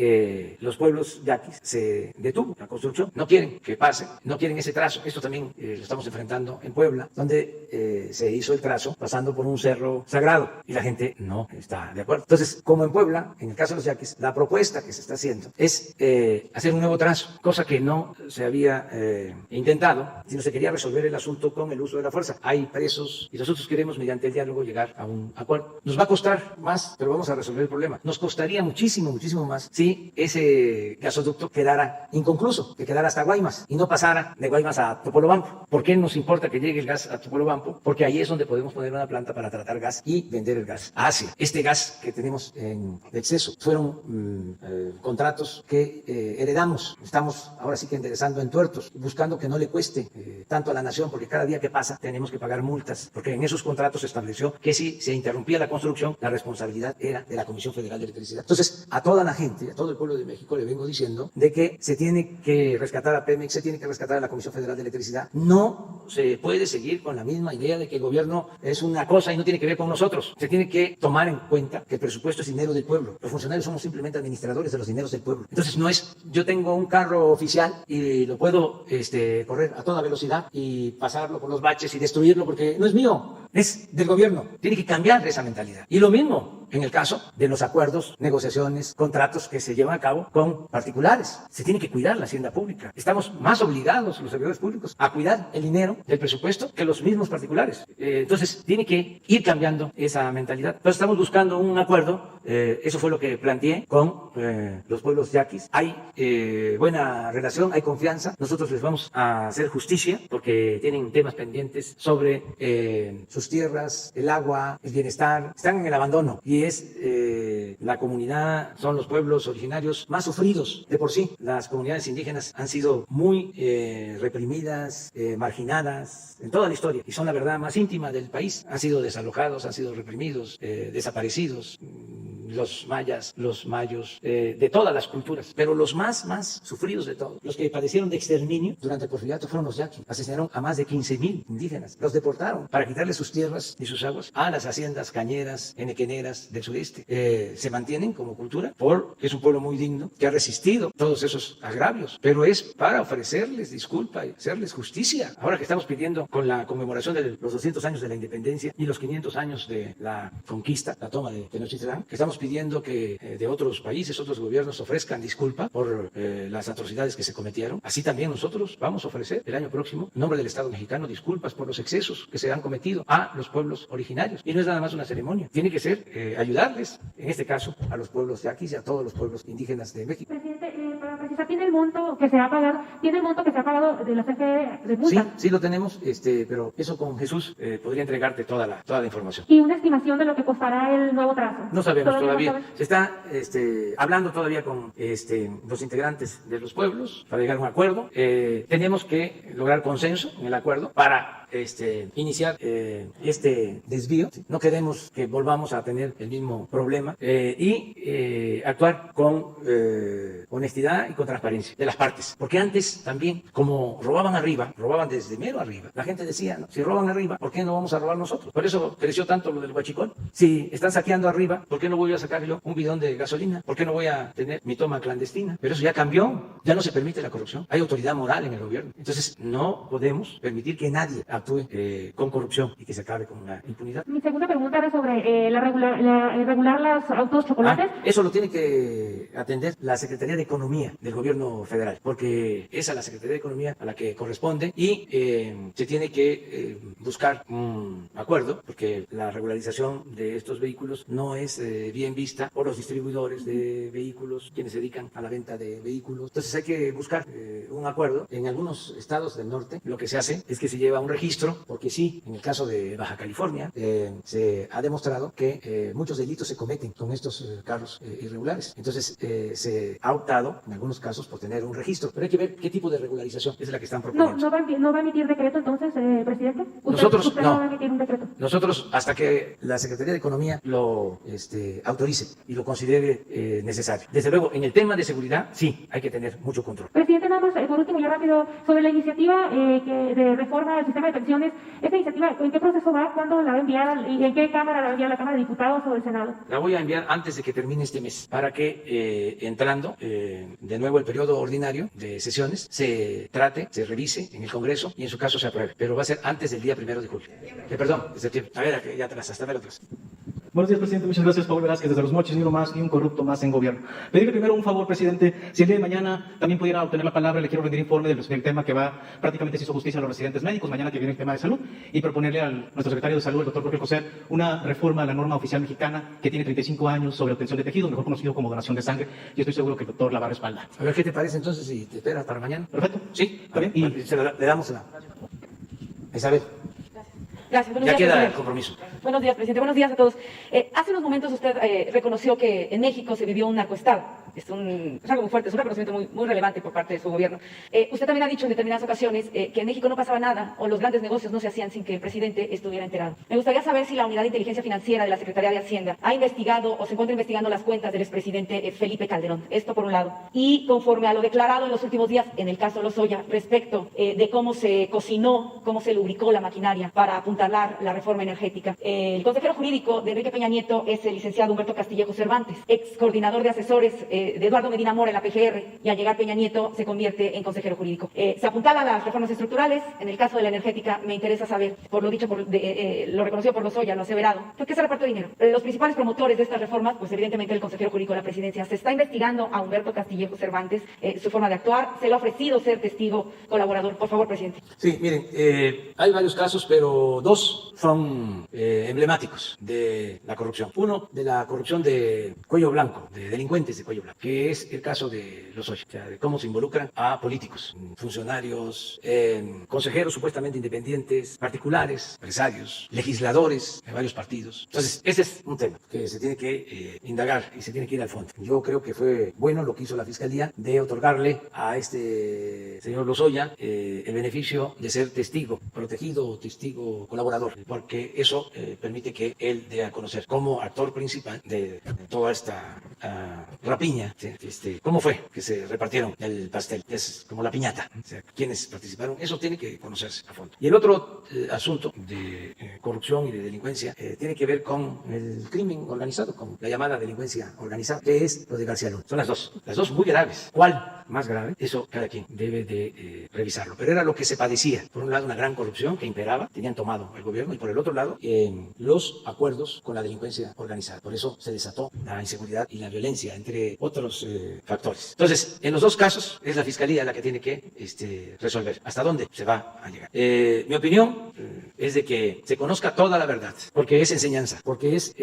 los pueblos yaquis se detuvo la construcción. No quieren que pase, no quieren ese trazo. Esto también lo estamos enfrentando en Puebla, donde se hizo el trazo pasando por un cerro sagrado y la gente no está de acuerdo. Entonces, como en Puebla, en el caso de los yaquis, la propuesta que se está haciendo es hacer un nuevo trazo, cosa que no se había intentado, sino se quería resolver el asunto con el uso de la fuerza. Hay presos y nosotros queremos, mediante el diálogo, llegar a un acuerdo. Nos va a costar más, pero vamos a resolver el problema. Nos costaría muchísimo, muchísimo más si ese gasoducto quedara inconcluso, que quedara hasta Guaymas y no pasara de Guaymas a Topolobampo. ¿Por qué nos importa que llegue el gas a Topolobampo? Porque ahí es donde podemos poner una planta para tratar gas y vender el gas a Asia. Este gas que tenemos en exceso fueron contratos que heredamos. Estamos ahora sí que enderezando entuertos, buscando que no le cueste tanto a la nación, porque cada día que pasa tenemos que pagar multas, porque en esos contratos se estableció que si se interrumpía la construcción, la responsabilidad era de la Comisión Federal de Electricidad. Entonces, a toda la gente, a todo el pueblo de México le vengo diciendo de que se tiene que rescatar a Pemex, se tiene que rescatar a la Comisión Federal de Electricidad. No se puede seguir con la misma idea de que el gobierno es una cosa y no tiene que ver con nosotros. Se tiene que tomar en cuenta que el presupuesto es dinero del pueblo. Los funcionarios somos simplemente administradores de los dineros del pueblo. Entonces, no es, yo tengo un carro oficial y lo puedo correr a toda velocidad y pasarlo por los baches y destruirlo porque no es mío, es del gobierno. Tiene que cambiar esa mentalidad. Y lo mismo en el caso de los acuerdos, negociaciones, contratos que se llevan a cabo con particulares. Se tiene que cuidar la hacienda pública. Estamos más obligados, los servidores públicos, a cuidar el dinero del presupuesto que los mismos particulares. Entonces, tiene que ir cambiando esa mentalidad. Entonces, estamos buscando un acuerdo. Eso fue lo que planteé con los pueblos yaquis. Hay buena relación, hay confianza. Nosotros les vamos a hacer justicia porque tienen temas pendientes sobre sus tierras, el agua, el bienestar. Están en el abandono y es la comunidad, son los pueblos originarios más sufridos de por sí. Las comunidades indígenas han sido muy reprimidas, marginadas en toda la historia y son la verdad más íntima del país. Han sido desalojados, han sido reprimidos, desaparecidos. los mayas, los mayos, de todas las culturas, pero los más sufridos de todos, los que padecieron de exterminio durante el porfiriato fueron los yaquis. Asesinaron a más de 15,000 indígenas, los deportaron para quitarles sus tierras y sus aguas a las haciendas cañeras, enequeneras del sureste. Se mantienen como cultura porque es un pueblo muy digno que ha resistido todos esos agravios, pero es para ofrecerles disculpa y hacerles justicia. Ahora que estamos pidiendo con la conmemoración de los 200 años de la independencia y los 500 años de la conquista, la toma de Tenochtitlán, que estamos pidiendo que de otros países, otros gobiernos ofrezcan disculpa por las atrocidades que se cometieron, así también nosotros vamos a ofrecer el año próximo, en nombre del Estado mexicano, disculpas por los excesos que se han cometido a los pueblos originarios. Y no es nada más una ceremonia, tiene que ser ayudarles, en este caso, a los pueblos yaquis y a todos los pueblos indígenas de México. Presidente, para precisar, ¿tiene el monto que se ha pagado de la CFE de multa? Sí lo tenemos, pero eso con Jesús podría entregarte toda la información. ¿Y una estimación de lo que costará el nuevo trazo? No sabemos todavía. No sabe. Se está hablando todavía con los integrantes de los pueblos para llegar a un acuerdo. Tenemos que lograr consenso en el acuerdo para iniciar este desvío. No queremos que volvamos a tener el mismo problema y actuar con honestidad y con transparencia de las partes. Porque antes también, como robaban arriba, robaban desde mero arriba, la gente decía, ¿no? Si roban arriba, ¿por qué no vamos a robar nosotros? Por eso creció tanto lo del huachicol. Si están saqueando arriba, ¿por qué no voy a sacar yo un bidón de gasolina? ¿Por qué no voy a tener mi toma clandestina? Pero eso ya cambió, ya no se permite la corrupción. Hay autoridad moral en el gobierno. Entonces no podemos permitir que nadie actúe con corrupción y que se acabe con la impunidad. Mi segunda pregunta era sobre regular los autos chocolates. Eso lo tiene que atender la Secretaría de Economía del gobierno federal, porque es a la Secretaría de Economía a la que corresponde y se tiene que buscar un acuerdo, porque la regularización de estos vehículos no es bien vista por los distribuidores de vehículos, quienes se dedican a la venta de vehículos. Entonces hay que buscar un acuerdo. En algunos estados del norte lo que se hace es que se lleva un registro, porque sí, en el caso de Baja California se ha demostrado que muchos delitos se cometen con estos carros irregulares. Entonces se ha optado en algunos casos por tener un registro, pero hay que ver qué tipo de regularización es la que están proponiendo. ¿No va a emitir decreto entonces, presidente? Usted no va a emitir un decreto. Nosotros, hasta que la Secretaría de Economía lo autorice y lo considere necesario. Desde luego, en el tema de seguridad, sí, hay que tener mucho control. Presidente, nada más, por último, ya rápido, sobre la iniciativa de reforma del sistema de pensiones, ¿esta iniciativa en qué proceso va? ¿Cuándo la va a enviar? ¿Y en qué cámara la va a enviar? ¿La Cámara de Diputados o el Senado? La voy a enviar antes de que termine este mes, para que entrando de nuevo el periodo ordinario de sesiones, se trate, se revise en el Congreso y en su caso se apruebe. Pero va a ser antes del día 1 de julio. Perdón, de septiembre. A ver, ya atrás, hasta ver atrás. Buenos días, presidente. Muchas gracias. Paul Velázquez, desde Los Mochis, ni uno más, ni un corrupto más en gobierno. Pedirle primero un favor, presidente. Si el día de mañana también pudiera obtener la palabra, le quiero rendir informe del tema que va, prácticamente se hizo justicia a los residentes médicos, mañana que viene el tema de salud, y proponerle a nuestro secretario de salud, el doctor Jorge Coser, una reforma a la norma oficial mexicana que tiene 35 años sobre obtención de tejidos, mejor conocido como donación de sangre, y estoy seguro que el doctor la va a respaldar. A ver, ¿qué te parece entonces si te esperas para mañana? Perfecto. Sí, está bien. Y le damos la... Isabel. Gracias. Ya queda el compromiso. Buenos días, presidente. Buenos días a todos. Hace unos momentos usted reconoció que en México se vivió un narcoestado. Es algo muy fuerte, es un reconocimiento muy relevante por parte de su gobierno. Usted también ha dicho en determinadas ocasiones que en México no pasaba nada o los grandes negocios no se hacían sin que el presidente estuviera enterado. Me gustaría saber si la Unidad de Inteligencia Financiera de la Secretaría de Hacienda ha investigado o se encuentra investigando las cuentas del expresidente Felipe Calderón. Esto por un lado. Y conforme a lo declarado en los últimos días en el caso Lozoya respecto de cómo se cocinó, cómo se lubricó la maquinaria para apuntalar la reforma energética. El consejero jurídico de Enrique Peña Nieto es el licenciado Humberto Castillejo Cervantes, ex coordinador de asesores de Eduardo Medina Mora en la PGR, y al llegar Peña Nieto se convierte en consejero jurídico. Se apuntalan las reformas estructurales. En el caso de la energética me interesa saber, por lo dicho, lo reconocido por Lozoya, lo aseverado, ¿por qué se repartió dinero? Los principales promotores de estas reformas, pues evidentemente el consejero jurídico de la presidencia. Se está investigando a Humberto Castillejo Cervantes, su forma de actuar, se le ha ofrecido ser testigo colaborador. Por favor, presidente. Sí, miren, hay varios casos, pero dos son emblemáticos de la corrupción. Uno, de la corrupción de cuello blanco, de delincuentes de cuello blanco. problema, que es el caso de Lozoya, o sea, de cómo se involucran a políticos, funcionarios, consejeros supuestamente independientes, particulares, empresarios, legisladores de varios partidos. Entonces, ese es un tema que se tiene que indagar y se tiene que ir al fondo. Yo creo que fue bueno lo que hizo la Fiscalía de otorgarle a este señor Lozoya el beneficio de ser testigo protegido o testigo colaborador, porque eso permite que él dé a conocer como actor principal de toda esta rapiña, cómo fue que se repartieron el pastel, es como la piñata, o sea, quiénes participaron, eso tiene que conocerse a fondo. Y el otro asunto de corrupción y de delincuencia tiene que ver con el crimen organizado, con la llamada delincuencia organizada, que es lo de García Luna. Son las dos muy graves. ¿Cuál más grave? Eso cada quien debe de revisarlo. Pero era lo que se padecía. Por un lado, una gran corrupción que imperaba, tenían tomado el gobierno, y por el otro lado, los acuerdos con la delincuencia organizada. Por eso se desató la inseguridad y la violencia, entre otros factores. Entonces, en los dos casos, es la Fiscalía la que tiene que resolver hasta dónde se va a llegar. Mi opinión es de que se conozca toda la verdad, porque es enseñanza, porque es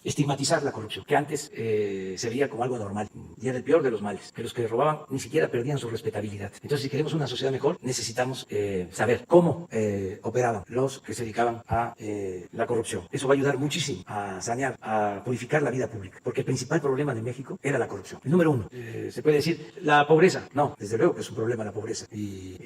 estigmatizar la corrupción, que antes se veía como algo normal, y era el peor de los males, que los que robaban ni siquiera perdían su respetabilidad. Entonces, si queremos una sociedad mejor, necesitamos saber cómo operaban los que se dedicaban a la corrupción. Eso va a ayudar muchísimo a sanear, a purificar la vida pública, porque el principal problema de México era la corrupción. El número uno, se puede decir, la pobreza. No, desde luego que es un problema la pobreza, y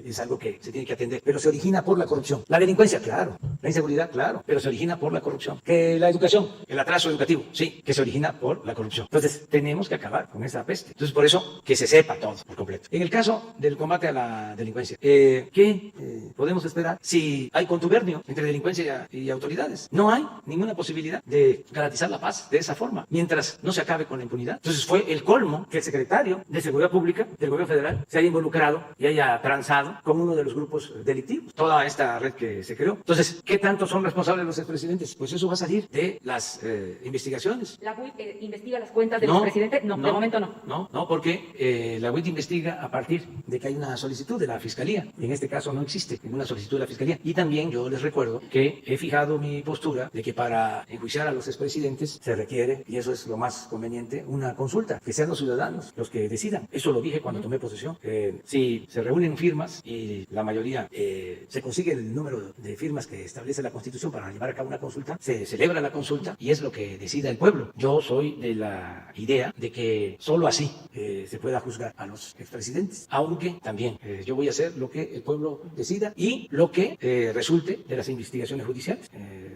es algo que se tiene que atender, pero se origina por la corrupción. La delincuencia, claro, la inseguridad, claro, pero se origina por la corrupción. Que la educación, el atraso educativo, sí, que se origina por la corrupción. Entonces, tenemos que acabar con esa peste. Entonces, por eso, que se sepa todo por completo. En el caso del combate a la delincuencia, ¿qué podemos esperar si hay contubernio entre delincuencia y autoridades? No hay ninguna posibilidad de garantizar la paz de esa forma, mientras no se acabe con la impunidad. Entonces, fue el colmo que el secretario de Seguridad Pública del Gobierno Federal se haya involucrado y haya transado con uno de los grupos delictivos, toda esta red que se creó. Entonces, ¿qué tanto son responsables los expresidentes? Pues eso va a salir de las investigaciones. ¿La UIT investiga las cuentas del expresidente? No, de momento no. No, porque la UIT investiga a partir de que hay una solicitud de la Fiscalía. En este caso no existe ninguna solicitud de la Fiscalía. Y también yo les recuerdo que he fijado mi postura de que para enjuiciar a los expresidentes se requiere, y eso es lo más conveniente, una consulta, que sean los ciudadanos los que decidan. Eso lo dije cuando tomé posesión. Si se reúnen firmas y la mayoría se consigue el número de firmas que establece la Constitución para llevar a cabo una consulta, se celebra la consulta y es lo que decida el pueblo. Yo soy de la idea de que solo así se pueda juzgar a los expresidentes, aunque también yo voy a hacer lo que el pueblo decida y lo que resulte de las investigaciones judiciales.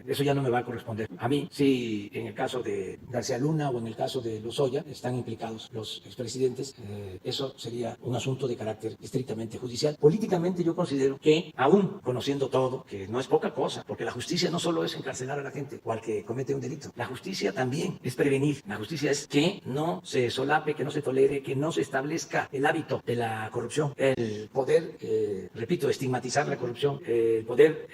Eso ya no me va a corresponder a mí. Si en el caso de García Luna o en el caso de Lozoya están implicados los expresidentes, eso sería un asunto de carácter estrictamente judicial. Políticamente yo considero que, aún conociendo todo, que no es poca cosa, porque la justicia no solo es encarcelar a la gente o al que comete un delito, la justicia también es prevenir. La justicia es que no se solape, que no se tolere, que no se establezca el hábito de la corrupción, el poder, repito, estigmatizar la corrupción, el poder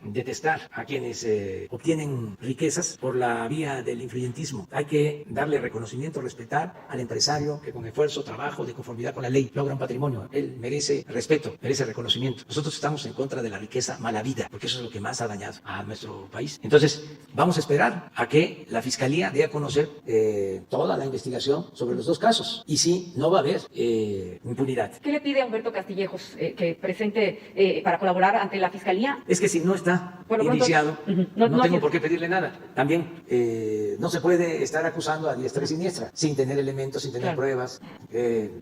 detestar a quienes obtienen riquezas por la vía del influyentismo. Hay que darle reconocimiento, respetar al empresario que con esfuerzo, trabajo, de conformidad con la ley, logra un patrimonio. Él merece respeto, merece reconocimiento. Nosotros estamos en contra de la riqueza mala vida, porque eso es lo que más ha dañado a nuestro país. Entonces, vamos a esperar a que la Fiscalía dé a conocer toda la investigación sobre los dos casos. Y sí, no va a haber impunidad. ¿Qué le pide a Humberto Castillejos que presente para colaborar ante la Fiscalía? Es que si no está indiciado, no tengo por qué pedirle nada. También no se puede estar acusando a diestra y siniestra, sin tener elementos, sin tener pruebas.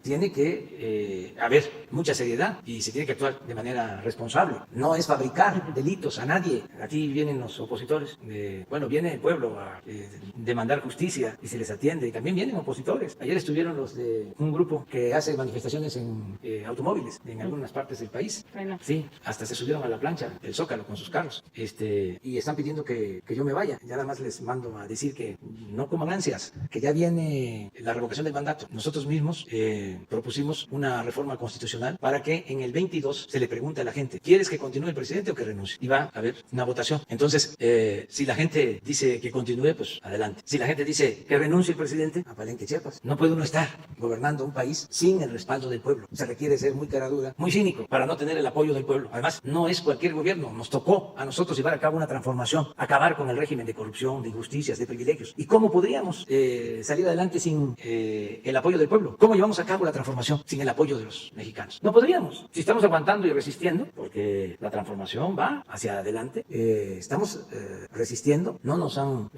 Tiene que haber mucha seriedad y se tiene que actuar de manera responsable. No es fabricar delitos a nadie. Aquí vienen los opositores, viene el pueblo a demandar justicia y se les atiende. Y también vienen opositores. Ayer estuvieron los de un grupo que hace manifestaciones en automóviles en algunas partes del país. Bueno. Sí, hasta se subieron a la plancha del Zócalo con sus carros. Y están pidiendo que yo me vaya. Ya nada más les mando a decir que no coman ansias, que ya viene la revocación del mandato. Nosotros mismos propusimos una reforma constitucional para que en el 22 se le pregunte a la gente, ¿quieres que continúe el presidente o que renuncie? Y va a haber una votación. Entonces, si la gente dice que continúe, pues adelante. Si la gente dice que renuncie el presidente, a Palenque, Chiapas. No puede uno estar gobernando un país sin el respaldo del pueblo. Se requiere ser muy cara dura, muy cínico, para no tener el apoyo del pueblo. Además, no es cualquier gobierno. Nos tocó a nosotros llevar a cabo una transformación transformación, acabar con el régimen de corrupción, de injusticias, de privilegios. ¿Y cómo podríamos salir adelante sin el apoyo del pueblo? ¿Cómo llevamos a cabo la transformación sin el apoyo de los mexicanos? No podríamos. Si estamos aguantando y resistiendo, porque la transformación va hacia adelante, estamos resistiendo, no nos han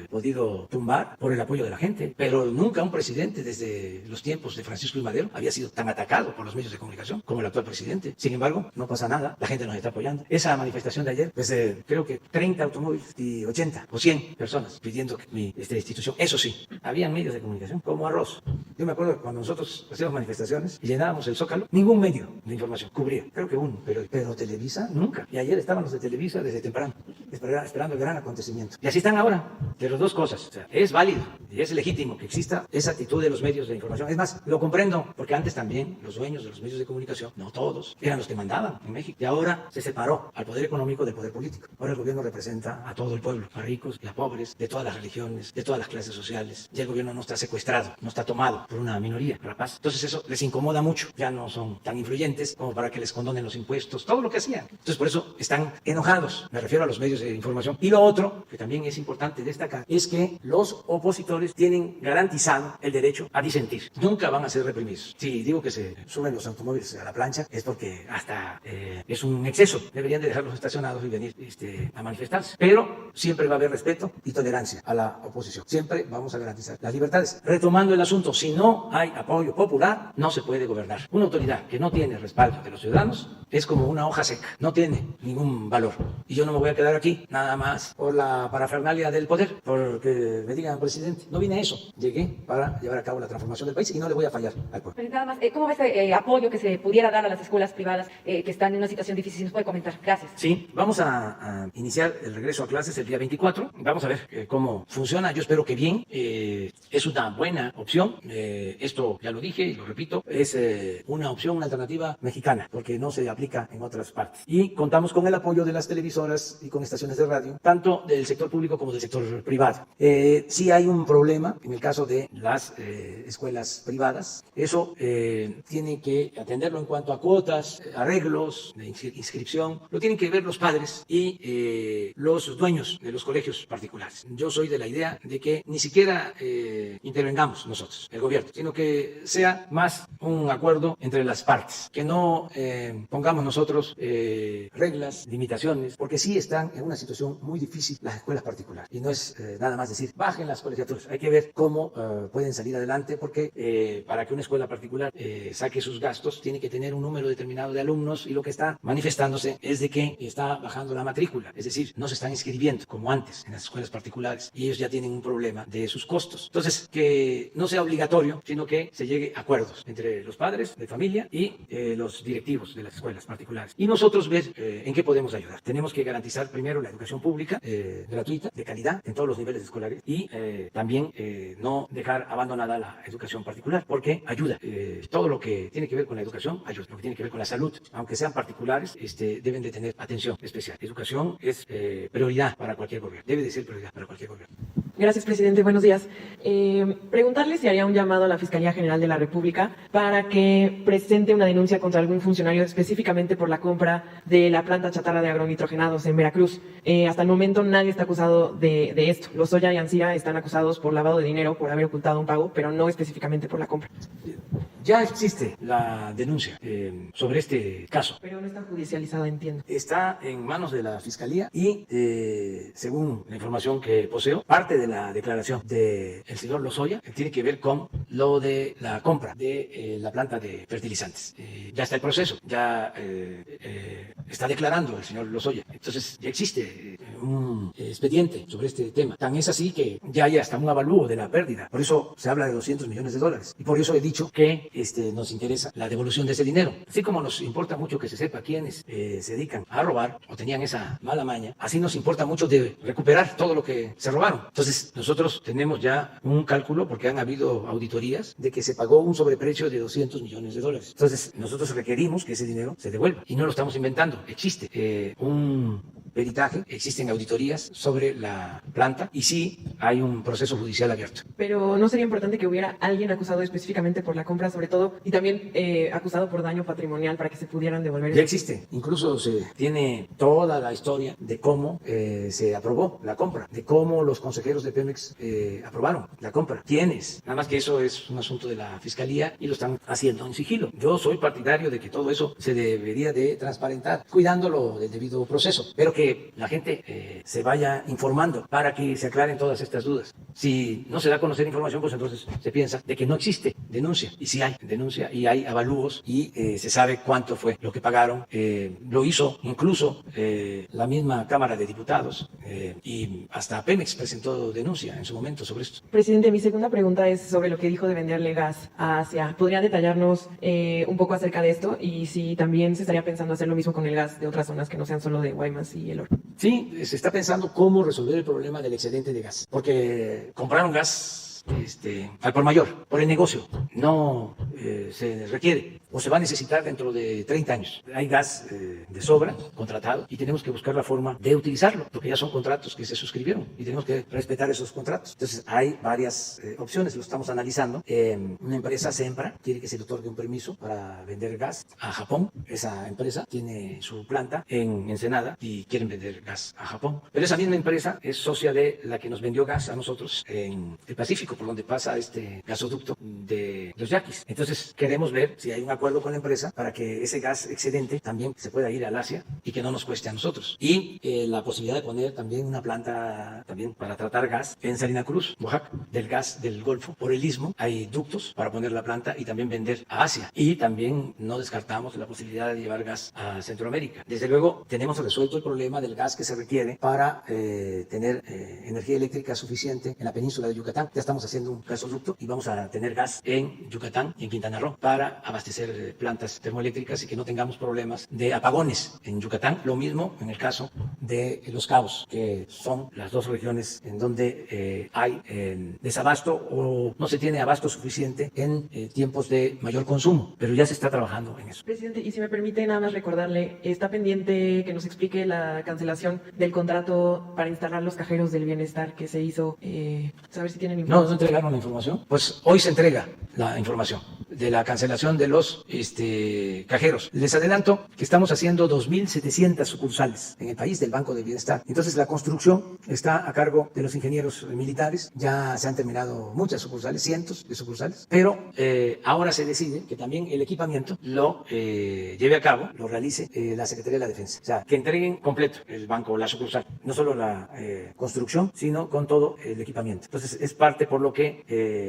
podido tumbar por el apoyo de la gente, pero nunca un presidente desde los tiempos de Francisco I. Madero había sido tan atacado por los medios de comunicación como el actual presidente. Sin embargo, no pasa nada, la gente nos está apoyando. Esa manifestación de ayer, pues creo que 30 automóviles y 80 o 100 personas pidiendo que mi institución, eso sí, había medios de comunicación como arroz. Yo me acuerdo que cuando nosotros hacíamos manifestaciones y llenábamos el Zócalo, ningún medio de información cubría, creo que uno, pero Televisa nunca. Y ayer estaban los de Televisa desde temprano, esperando el gran acontecimiento. Y así están ahora, de las dos cosas. O sea, es válido y es legítimo que exista esa actitud de los medios de información. Es más, lo comprendo, porque antes también los dueños de los medios de comunicación, no todos, eran los que mandaban en México. Y ahora se separó al poder económico del poder político. Ahora el gobierno representa a todo el pueblo, a ricos y a pobres, de todas las religiones, de todas las clases sociales. Ya el gobierno no está secuestrado, no está tomado por una minoría rapaz. Entonces eso les incomoda mucho. Ya no son tan influyentes como para que les condonen los impuestos, todo lo que hacían. Entonces por eso están enojados. Me refiero a los medios de información. Y lo otro, que también es importante destacar, es que los opositores tienen garantizado el derecho a disentir. Nunca van a ser reprimidos. Si digo que se suben los automóviles a la plancha, es porque hasta es un exceso. Deberían de dejarlos estacionados y venir a manifestarse. Pero siempre va a haber respeto y tolerancia a la oposición. Siempre vamos a garantizar las libertades. Retomando el asunto, si no hay apoyo popular, no se puede gobernar. Una autoridad que no tiene respaldo de los ciudadanos es como una hoja seca. No tiene ningún valor. Y yo no me voy a quedar aquí nada más por la parafernalia del poder, porque me digan, presidente, no vine a eso. Llegué para llevar a cabo la transformación del país y no le voy a fallar al pueblo. Pero nada más, ¿cómo va ese apoyo que se pudiera dar a las escuelas privadas que están en una situación difícil? Si nos puede comentar. Gracias. Sí, vamos a iniciar el regreso a clases el día 24. Vamos a ver cómo funciona. Yo espero que bien. Es una buena opción. Esto ya lo dije y lo repito. Es una opción, una alternativa mexicana, porque no se aplica en otras partes. Y contamos con el apoyo de las televisoras y con estaciones de radio, tanto del sector público como del sector privado. Sí hay un problema en el caso de las escuelas privadas. Eso tiene que atenderlo en cuanto a cuotas, arreglos de inscripción. Lo tienen que ver los padres y los dueños de los colegios particulares. Yo soy de la idea de que ni siquiera intervengamos nosotros, el gobierno, sino que sea más un acuerdo entre las partes, que no pongamos nosotros reglas, limitaciones, porque sí están en una situación muy difícil las escuelas particulares. Y no es nada más decir, bajen las colegiaturas. Hay que ver cómo pueden salir adelante, porque para que una escuela particular saque sus gastos, tiene que tener un número determinado de alumnos, y lo que está manifestándose es de que está bajando la matrícula, es decir, no se están inscribiendo como antes en las escuelas particulares, y ellos ya tienen un problema de sus costos. Entonces, que no sea obligatorio, sino que se llegue a acuerdos entre los padres de familia y los directivos de las escuelas particulares. Y nosotros ver en qué podemos ayudar. Tenemos que garantizar primero la educación pública, gratuita, de calidad, en todos los niveles escolares, y también no dejar abandonada la educación particular, porque ayuda. Todo lo que tiene que ver con la educación ayuda. Lo que tiene que ver con la salud, aunque sean particulares, deben de tener atención especial. Educación es prioridad para cualquier gobierno. Debe de ser prioridad para cualquier gobierno. Gracias, presidente. Buenos días. Preguntarle si haría un llamado a la Fiscalía General de la República para que presente una denuncia contra algún funcionario específicamente por la compra de la planta chatarra de agronitrogenados en Veracruz. Hasta el momento nadie está acusado de esto. Lozoya y Ancira están acusados por lavado de dinero, por haber ocultado un pago, pero no específicamente por la compra. Ya existe la denuncia sobre este caso. Pero no está judicializada, entiendo. Está en manos de la Fiscalía y, según la información que poseo, parte de la declaración del señor Lozoya tiene que ver con lo de la compra de la planta de fertilizantes. Ya está el proceso, ya está declarando el señor Lozoya. Entonces ya existe un expediente sobre este tema. Tan es así que ya hay hasta un avalúo de la pérdida. Por eso se habla de $200 millones. Y por eso he dicho que nos interesa la devolución de ese dinero. Así como nos importa mucho que se sepa quiénes se dedican a robar o tenían esa mala maña, así nos importa mucho de recuperar todo lo que se robaron. Entonces nosotros tenemos ya un cálculo, porque han habido auditorías, de que se pagó un sobreprecio de $200 millones. Entonces nosotros requerimos que ese dinero se devuelva, y no lo estamos inventando. Existe un peritaje, existen auditorías sobre la planta y sí hay un proceso judicial abierto. Pero ¿no sería importante que hubiera alguien acusado específicamente por la compra, sobre todo, y también acusado por daño patrimonial para que se pudieran devolver? Ya existe, incluso se tiene toda la historia de cómo se aprobó la compra, de cómo los consejeros de Pemex aprobaron la compra. ¿Quiénes? Nada más que eso es un asunto de la Fiscalía y lo están haciendo en sigilo. Yo soy partidario de que todo eso se debería de transparentar, cuidándolo del debido proceso, pero que la gente se vaya informando para que se aclaren todas estas dudas. Si no se da a conocer información, pues entonces se piensa de que no existe denuncia, y sí hay denuncia y hay avalúos y se sabe cuánto fue lo que pagaron. Lo hizo incluso la misma Cámara de Diputados y hasta Pemex presentó denuncia en su momento sobre esto. Presidente, mi segunda pregunta es sobre lo que dijo de venderle gas a Asia. ¿Podría detallarnos un poco acerca de esto y si también se estaría pensando hacer lo mismo con el gas de otras zonas que no sean solo de Guaymas y El Oro? Sí, se está pensando cómo resolver el problema del excedente de gas, porque compraron gas al por mayor, por el negocio, no se requiere o se va a necesitar dentro de 30 años. Hay gas de sobra, contratado, y tenemos que buscar la forma de utilizarlo, porque ya son contratos que se suscribieron y tenemos que respetar esos contratos. Entonces hay varias opciones, lo estamos analizando. Una empresa, Sempra, quiere que se le otorgue un permiso para vender gas a Japón. Esa empresa tiene su planta en Ensenada y quieren vender gas a Japón. Pero esa misma empresa es socia de la que nos vendió gas a nosotros en el Pacífico, por donde pasa este gasoducto de los Yaquis. Entonces queremos ver si hay un acuerdo con la empresa para que ese gas excedente también se pueda ir al Asia y que no nos cueste a nosotros. Y la posibilidad de poner también una planta también para tratar gas en Salina Cruz, Oaxaca, del gas del Golfo por el Istmo. Hay ductos para poner la planta y también vender a Asia. Y también no descartamos la posibilidad de llevar gas a Centroamérica. Desde luego tenemos resuelto el problema del gas que se requiere para tener energía eléctrica suficiente en la península de Yucatán. Ya estamos haciendo un gasoducto y vamos a tener gas en Yucatán y en Quintana Roo para abastecer plantas termoeléctricas y que no tengamos problemas de apagones en Yucatán. Lo mismo en el caso de Los Cabos, que son las dos regiones en donde hay desabasto o no se tiene abasto suficiente en tiempos de mayor consumo, pero ya se está trabajando en eso. Presidente, y si me permite nada más recordarle, está pendiente que nos explique la cancelación del contrato para instalar los cajeros del bienestar que se hizo, saber si tienen información. ¿No entregaron la información? Pues hoy se entrega la información de la cancelación de los cajeros. Les adelanto que estamos haciendo 2.700 sucursales en el país del Banco del Bienestar. Entonces la construcción está a cargo de los ingenieros militares. Ya se han terminado muchas sucursales, cientos de sucursales, pero ahora se decide que también el equipamiento lo lleve a cabo, lo realice la Secretaría de la Defensa. O sea, que entreguen completo el banco, la sucursal, no solo la construcción, sino con todo el equipamiento. Entonces es parte por lo que,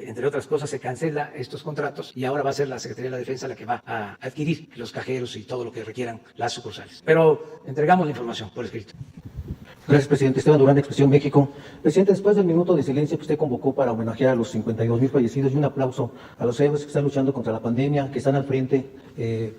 entre otras cosas, se cancela estos contratos y ahora va a ser la Secretaría de la Defensa la que va a adquirir los cajeros y todo lo que requieran las sucursales. Pero entregamos la información por escrito. Gracias, presidente. Esteban Durán, Expresión México. Presidente, después del minuto de silencio que usted convocó para homenajear a los 52,000 fallecidos y un aplauso a los héroes que están luchando contra la pandemia, que están al frente,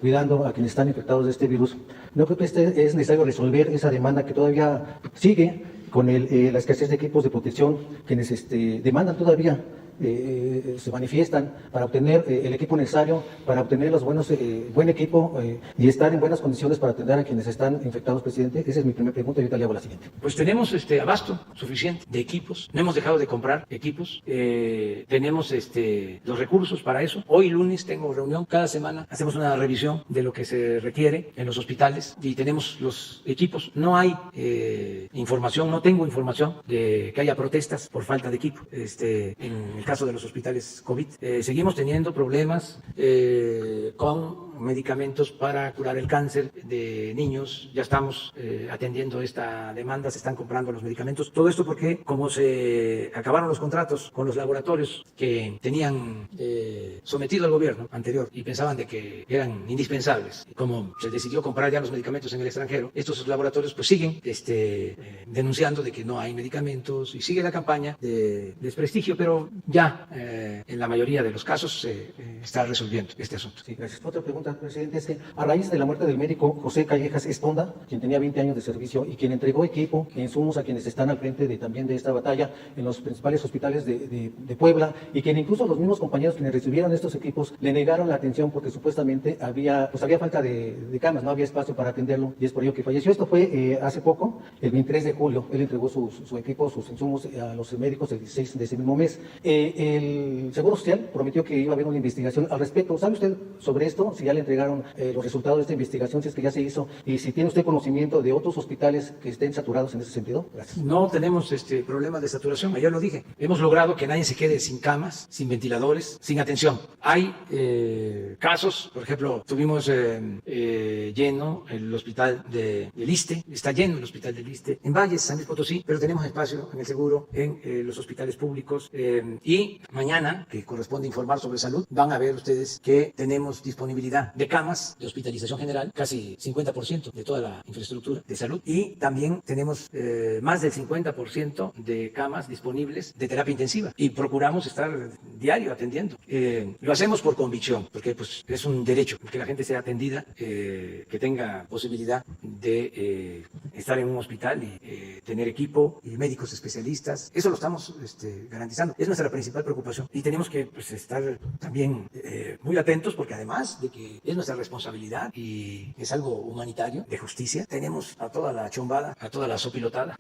cuidando a quienes están infectados de este virus, no creo que es necesario resolver esa demanda que todavía sigue con la escasez de equipos de protección, quienes demandan todavía se manifiestan para obtener el equipo necesario, para obtener los buen equipo y estar en buenas condiciones para atender a quienes están infectados, presidente. Esa es mi primera pregunta y ahorita le hago la siguiente. Pues tenemos abasto suficiente de equipos, no hemos dejado de comprar equipos, tenemos los recursos para eso. Hoy lunes tengo reunión, cada semana hacemos una revisión de lo que se requiere en los hospitales y tenemos los equipos. No hay información, no tengo información de que haya protestas por falta de equipo. En el caso de los hospitales COVID, seguimos teniendo problemas con medicamentos para curar el cáncer de niños. Ya estamos atendiendo esta demanda, se están comprando los medicamentos. Todo esto porque como se acabaron los contratos con los laboratorios que tenían sometido al gobierno anterior y pensaban de que eran indispensables, como se decidió comprar ya los medicamentos en el extranjero, estos laboratorios pues siguen denunciando de que no hay medicamentos y sigue la campaña de desprestigio, pero ya en la mayoría de los casos se está resolviendo este asunto. Sí, gracias. Otra pregunta, presidente, es que a raíz de la muerte del médico José Callejas Esponda, quien tenía 20 años de servicio y quien entregó equipo e insumos a quienes están al frente también de esta batalla en los principales hospitales de Puebla, y quien incluso los mismos compañeros quienes recibieron estos equipos le negaron la atención porque supuestamente había falta de camas, no había espacio para atenderlo, y es por ello que falleció. Esto fue hace poco, el 23 de julio, él entregó su equipo, sus insumos a los médicos el 16 de ese mismo mes. El Seguro Social prometió que iba a haber una investigación al respecto. ¿Sabe usted sobre esto? Si ya le entregaron los resultados de esta investigación, si es que ya se hizo, y si tiene usted conocimiento de otros hospitales que estén saturados en ese sentido. Gracias. No tenemos problemas de saturación, ayer lo dije. Hemos logrado que nadie se quede sin camas, sin ventiladores, sin atención. Hay casos, por ejemplo, tuvimos lleno el hospital del ISSSTE, está lleno el hospital del ISSSTE, en Valles, San Luis Potosí, pero tenemos espacio en el seguro, en los hospitales públicos, y mañana, que corresponde informar sobre salud, van a ver ustedes que tenemos disponibilidad de camas de hospitalización general, casi 50% de toda la infraestructura de salud, y también tenemos más del 50% de camas disponibles de terapia intensiva, y procuramos estar diario atendiendo. Lo hacemos por convicción, porque pues, es un derecho que la gente sea atendida, que tenga posibilidad de estar en un hospital y tener equipo y médicos especialistas. Eso lo estamos garantizando. Es nuestra principal preocupación, y tenemos que pues, estar también muy atentos, porque además de que es nuestra responsabilidad y es algo humanitario, de justicia, tenemos a toda la chombada, a toda la sopilotada,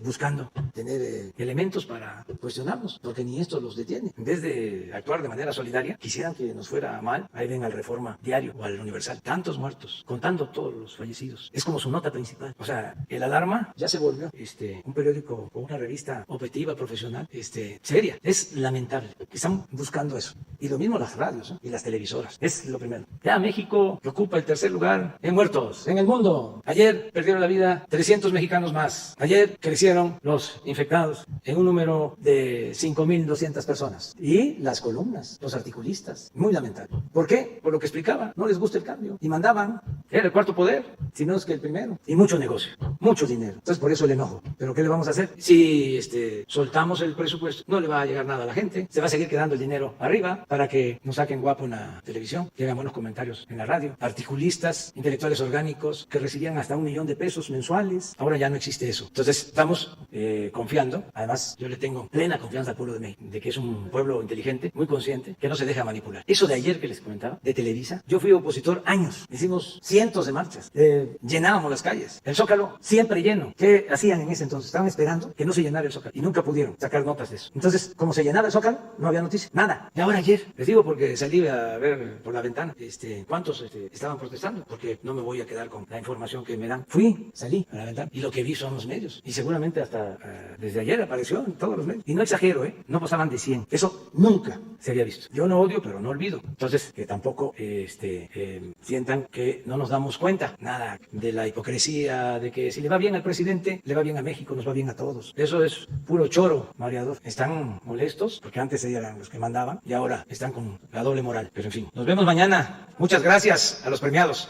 buscando tener elementos para cuestionarnos, porque ni esto los detiene. En vez de actuar de manera solidaria, quisieran que nos fuera mal. Ahí ven al Reforma Diario o al Universal, tantos muertos, contando todos los fallecidos. Es como su nota principal. O sea, el Alarma ya se volvió un periódico o una revista objetiva, profesional, seria. Es lamentable que están buscando eso. Y lo mismo las radios y las televisoras. Es lo primero. Ya México que ocupa el tercer lugar en muertos en el mundo. Ayer perdieron la vida 300 mexicanos más. Ayer crecieron los infectados en un número de 5.200 personas. Y las columnas, los articulistas. Muy lamentable. ¿Por qué? Por lo que explicaba. No les gusta el cambio. Y mandaban. Era el cuarto poder, si no es que el primero. Y mucho negocio. Mucho dinero. Entonces por eso el enojo. ¿Pero qué le vamos a hacer? Si soltamos el presupuesto, no le va a llegar nada a la gente. Se va a seguir quedando el dinero arriba para que nos saquen guapo en la televisión, que hagan buenos comentarios en la radio. Articulistas, intelectuales orgánicos que recibían hasta $1 millón mensuales. Ahora ya no existe eso. Entonces estamos confiando. Además, yo le tengo plena confianza al pueblo de México, de que es un pueblo inteligente, muy consciente, que no se deja manipular. Eso de ayer que les comentaba, de Televisa, yo fui opositor años. Hicimos cientos de marchas. Llenábamos las calles. El Zócalo siempre lleno. ¿Qué hacían en ese entonces? Estaban esperando que no se llenara el Zócalo y nunca pudieron sacar notas de eso. Entonces, como se llenaba el Zócalo, no había noticia, nada. Y ahora ayer, les digo porque salí a ver por la ventana cuántos estaban protestando, porque no me voy a quedar con la información que me dan. Salí a la ventana y lo que vi son los medios. Y seguramente hasta desde ayer apareció en todos los medios. Y no exagero, no pasaban de 100. Eso nunca se había visto. Yo no odio, pero no olvido. Entonces, que tampoco sientan que no nos damos cuenta nada de la hipocresía, de que si le va bien al presidente, le va bien a México, nos va bien a todos. Eso es puro choro, mareador. Están molestos porque antes eran los que mandaban y ahora están con la doble moral. Pero en fin, nos vemos mañana. Muchas gracias a los premiados.